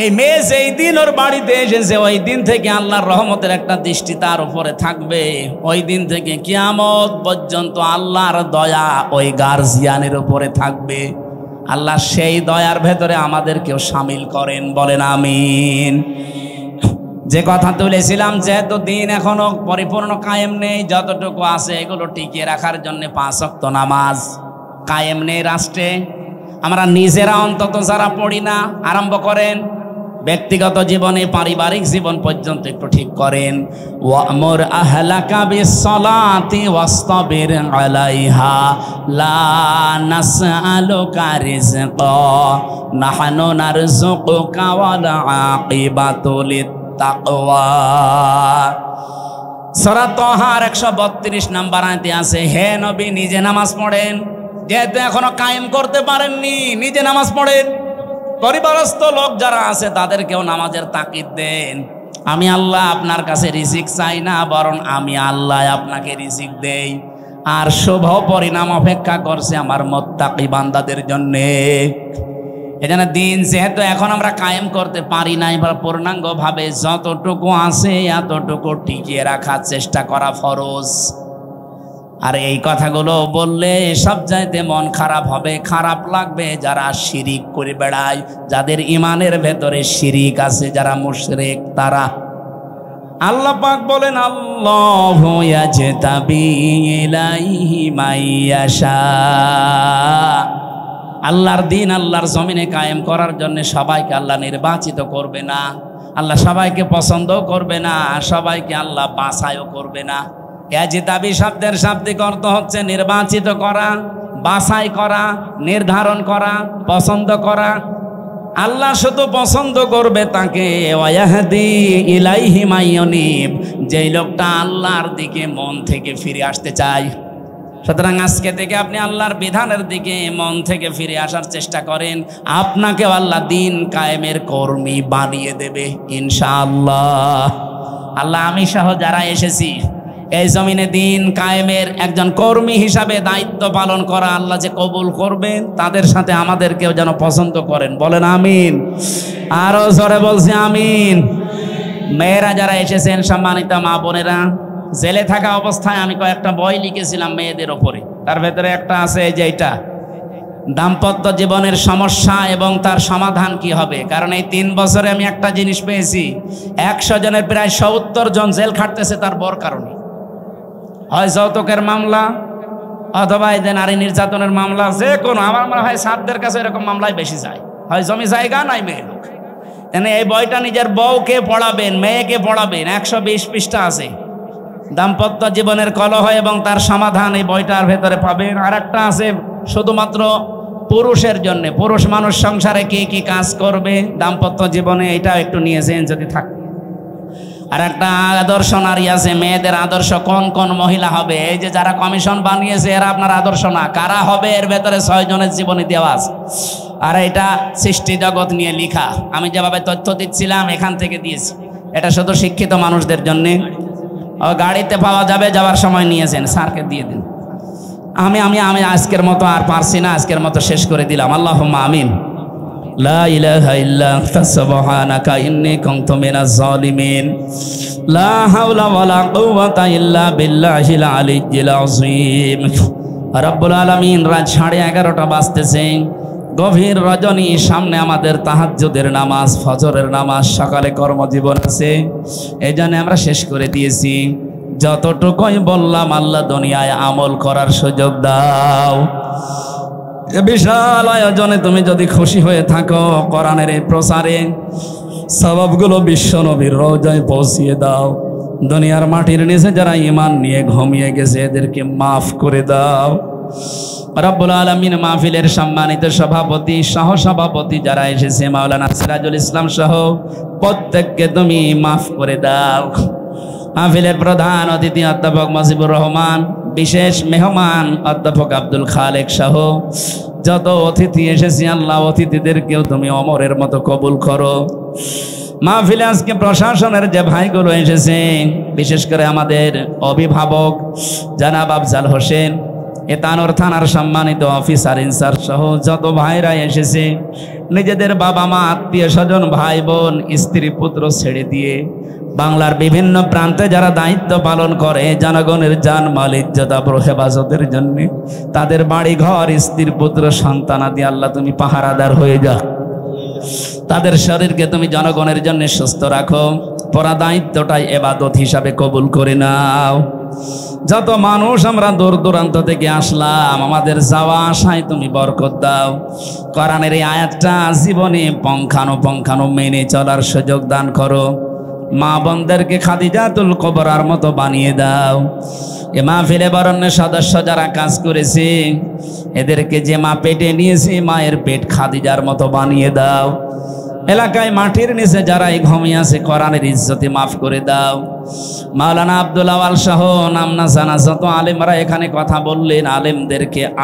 এই মেয়ে যেই দিন ওর বাড়িতে এসেছে ওই দিন থেকে আল্লাহর রহমতের একটা দৃষ্টি তার উপরে থাকবে। ওই দিন থেকে কিয়ামত পর্যন্ত আল্লাহর দয়া ওই গার্জিয়ানের উপরে থাকবে। আল্লাহ সেই দয়ার ভেতরে আমাদেরকেও শামিল করেন। বলেন আমিন। যে কথা তুলেছিলাম, যেহেতু দিন এখনো পরিপূর্ণ কায়েম নেই, যতটুকু আছে এগুলো টিকিয়ে রাখার জন্য 5 ওয়াক্ত নামাজ কায়েম নেই রাষ্ট্রে। আমরা নিজেরা অন্তত যারা পড়ি না, আরম্ভ করেন। ব্যক্তিগত জীবনে, পারিবারিক জীবন পর্যন্ত একটু ঠিক করেন। ওয়ামুর আহলাকা বিসসালাতি ওয়াসতাবির আলাইহা লা নাসআলুকা রিজকা নাহনু নারযুকুকা ওয়াল আকিবাতু লিত্তাকওয়া। সূরা তাহার 132 নম্বর আয়াতে আছে, হে নবী নিজে নামাজ পড়েন। যেহেতু এখনো কায়েম করতে পারেননি, নিজে নামাজ পড়েন। পরিবারস্থ লোক যারা আছে তাদেরকেও নামাজের তাকিদ দেন। আমি আল্লাহ আপনার কাছে রিজিক চাই না, বরং আমি আল্লাহ আপনাকে রিজিক দেই। আর শুভ পরিণাম অপেক্ষা করছে আমার মুত্তাকি বান্দাদের জন্যে। এজন্য দিন যেহেতু এখন আমরা কায়েম করতে পারি নাই, পূর্ণাঙ্গ ভাবে যতটুকু আছে এতটুকু টিকিয়ে রাখার চেষ্টা করা ফরজ। আর এই কথাগুলো বললে সব চাইতে মন খারাপ হবে, খারাপ লাগবে যারা শিরিক করে বেড়ায়, যাদের ইমানের ভেতরে শিরিক আছে, যারা মুশরিক তারা। আল্লাহ পাক বলেন আল্লাহু ইয়াজতাবি ইলাইহি মাইয়াশা। আল্লাহর দিন আল্লাহর জমিনে কায়েম করার জন্য সবাইকে আল্লাহ নির্বাচিত করবে না। আল্লাহ সবাইকে পছন্দ করবে না, সবাইকে আল্লাহ বাছাইও করবে না। ইয়াজতাবি শব্দের শাব্দিক অর্থ হচ্ছে নির্বাচিত করা, বাছাই করা, নির্ধারণ করা, পছন্দ করা। আল্লাহ শুধু পছন্দ করবে তাকে, ওয়াহদি ইলাইহি মাইয়ুনিব, যেই লোকটা আল্লাহর দিকে মন থেকে ফিরে আসতে চায়। সুতরাং আজকে থেকে আপনি আল্লাহর বিধানের দিকে মন থেকে ফিরে আসার চেষ্টা করেন, আপনাকেও আল্লাহ দিন কায়েমের কর্মী বানিয়ে দেবে ইনশাআল্লাহ। আল্লাহ আমি সহ যারা এসেছি এই জমিনে দিন কায়েমের একজন কর্মী হিসাবে দায়িত্ব পালন করা আল্লাহ যে কবুল করবেন, তাদের সাথে আমাদেরকেও যেন পছন্দ করেন। বলেন আমিন। আরো জোরে বলছি আমিন। মেয়েরা যারা এসেছেন, সম্মানিত মা বোনেরা, জেলে থাকা অবস্থায় আমি কয়েকটা বই লিখেছিলাম মেয়েদের ওপরে। তার ভেতরে একটা আছে এই যে এটা, দাম্পত্য জীবনের সমস্যা এবং তার সমাধান কি হবে। কারণ এই 3 বছরে আমি একটা জিনিস পেয়েছি, 100 জনের প্রায় 70 জন জেল খাটতেছে তার বর কারণে। হয় যৌতুকের মামলা অথবা এই যে নারী নির্যাতনের মামলা, যে কোনো, আমার মনে হয় সাতদের কাছে এরকম মামলায় বেশি যায়। হয় জমি জায়গা নাই মেয়ে লোক। এই বইটা নিজের বউকে পড়াবেন, মেয়েকে পড়াবেন, 120 পৃষ্ঠা আছে। দাম্পত্য জীবনের কলহ এবং তার সমাধান এই বইটার ভেতরে পাবেন। আর একটা আছে শুধুমাত্র পুরুষের জন্য, পুরুষ মানুষ সংসারে কি কি কাজ করবে দাম্পত্য জীবনে, এটাও একটু নিয়েছেন যদি থাকে। আর একটা আদর্শ নারী আছে, মেয়েদের আদর্শ কোন কোন মহিলা হবে। এই যে যারা কমিশন বানিয়েছে এরা আপনার আদর্শ না, কারা হবে এর ভেতরে 6 জনের জীবনী দেওয়া আছে। আর এটা সৃষ্টি জগৎ নিয়ে লেখা, আমি যেভাবে তথ্য দিচ্ছিলাম এখান থেকে দিয়েছি। এটা শুধু শিক্ষিত মানুষদের জন্য। গাড়িতে পাওয়া যাবে, যাওয়ার সময় নিয়েছেন, স্যারকে দিয়ে দিন। আমি আমি আমি আজকের মতো আর পারছি না, আজকের মতো শেষ করে দিলাম। আল্লাহুম্মা আমিন। লা ইলাহা ইল্লা আনতা সুবহানাকা ইন্নী কুনতু মিনাজ জালিমিন। লা হাওলা ওয়ালা কুওয়াতা ইল্লা বিল্লাহিল আলিয়্যিল আযীম। রব্বুল আলামিন, রাত 11:30 বাজতেছে, গভীর রজনী, সামনে আমাদের তাহাজ্জুদের নামাজ, ফজরের নামাজ, সকালে কর্মজীবন আছে, এই জন্য আমরা শেষ করে দিয়েছি। যতটুকুই বললাম, আল্লাহ দুনিয়ায় আমল করার সুযোগ দাও। এ বিশাল আয়োজনে তুমি যদি খুশি হয়ে থাকো, কোরআনের এই প্রচারে সওয়াবগুলো বিশ্ব নবীর রওজায় পৌঁছিয়ে দাও। দুনিয়ার মাটির নিচে যারা ঈমান নিয়ে ঘুমিয়ে গেছে, এদেরকে মাফ করে দাও। রব্বুল আলামিন, মাহফিলের সম্মানিত সভাপতি, সহসভাপতি যারা এসেছে, মাওলানা সিরাজুল ইসলাম সহ প্রত্যেককে তুমি মাফ করে দাও। মাহফিলের প্রধান অতিথি অধ্যাপক মুজিবুর রহমান, বিশেষ মেহমান অধ্যাপক আব্দুল খালেক সহ যত অতিথি এসেছে, আল্লাহ অতিথিদেরকেও তুমি অমরের মতো কবুল করো। মাহফিলে আজকে প্রশাসনের যে ভাইগুলো এসেছে, বিশেষ করে আমাদের অভিভাবক জনাব আফজাল হোসেন, এতানোর থানার সম্মানিত অফিসার ইনচার্জ সহ যত ভাইরা এসেছে, নিজেদের বাবা মা, আত্মীয় স্বজন, ভাই বোন, স্ত্রী পুত্র ছেড়ে দিয়ে বাংলার বিভিন্ন প্রান্তে যারা দায়িত্ব পালন করে জনগণের জান মাল ইজ্জত আবরু হেফাজতের জন্য, তাদের বাড়ি ঘর, স্ত্রী পুত্র সন্তানাদি আল্লাহ তুমি পাহারাদার হয়ে যাও। তাদের শরীরকে তুমি জনগণের জন্য সুস্থ রাখো। পরা দায়িত্বটাই ইবাদত হিসাবে কবুল করে নাও। যত মানুষ আমরা দূর দূরান্ত থেকে আসলাম, আমাদের যাওয়া আসায় তুমি বরকত দাও। কোরআনের এই আয়াতটা জীবনে পঙ্খানো মেনে চলার সুযোগ দান করো। মা বোনদেরকে খাদিজাতুল কুবরার মতো বানিয়ে দাও। এ মাহফিলে বরণ্যের সদস্য যারা কাজ করেছে, এদেরকে যে মা পেটে নিয়েছে, মায়ের পেট খাদিজার মতো বানিয়ে দাও। এলাকায় মাটির নিচে যারা এই ঘুমিয়ে আছে, কোরআনের ইজ্জতে মাফ করে দাও। মাওলানা আব্দুল আওয়াল সহ নামনা জানা যত আলেমরা এখানে কথা বললেন,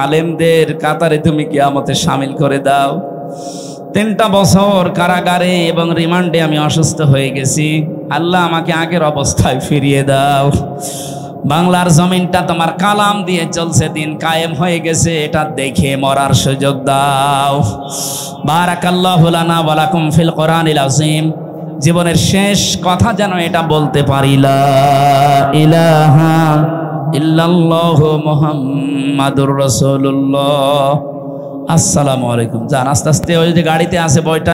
আলেমদের কাতারে তুমি কিয়ামতে শামিল করে দাও। 3টা বছর কারাগারে এবং রিমান্ডে আমি অসুস্থ হয়ে গেছি, আল্লাহ আমাকে আগের অবস্থায় ফিরিয়ে দাও। বাংলার জমিনটা তোমার কালাম দিয়ে চলছে, দিন কায়েম হয়ে গেছে, এটা দেখে মরার সুযোগ দাও। বারাকাল্লাহু লানা ওয়া লাকুম ফিল কোরআনিল আযীম। জীবনের শেষ কথা যেন এটা বলতে পারি, লা ইলাহা ইল্লাল্লাহু মুহাম্মাদুর রাসূলুল্লাহ। আসসালামু আলাইকুম। যান আস্তে আস্তে, ওই যে গাড়িতে আছে বইটা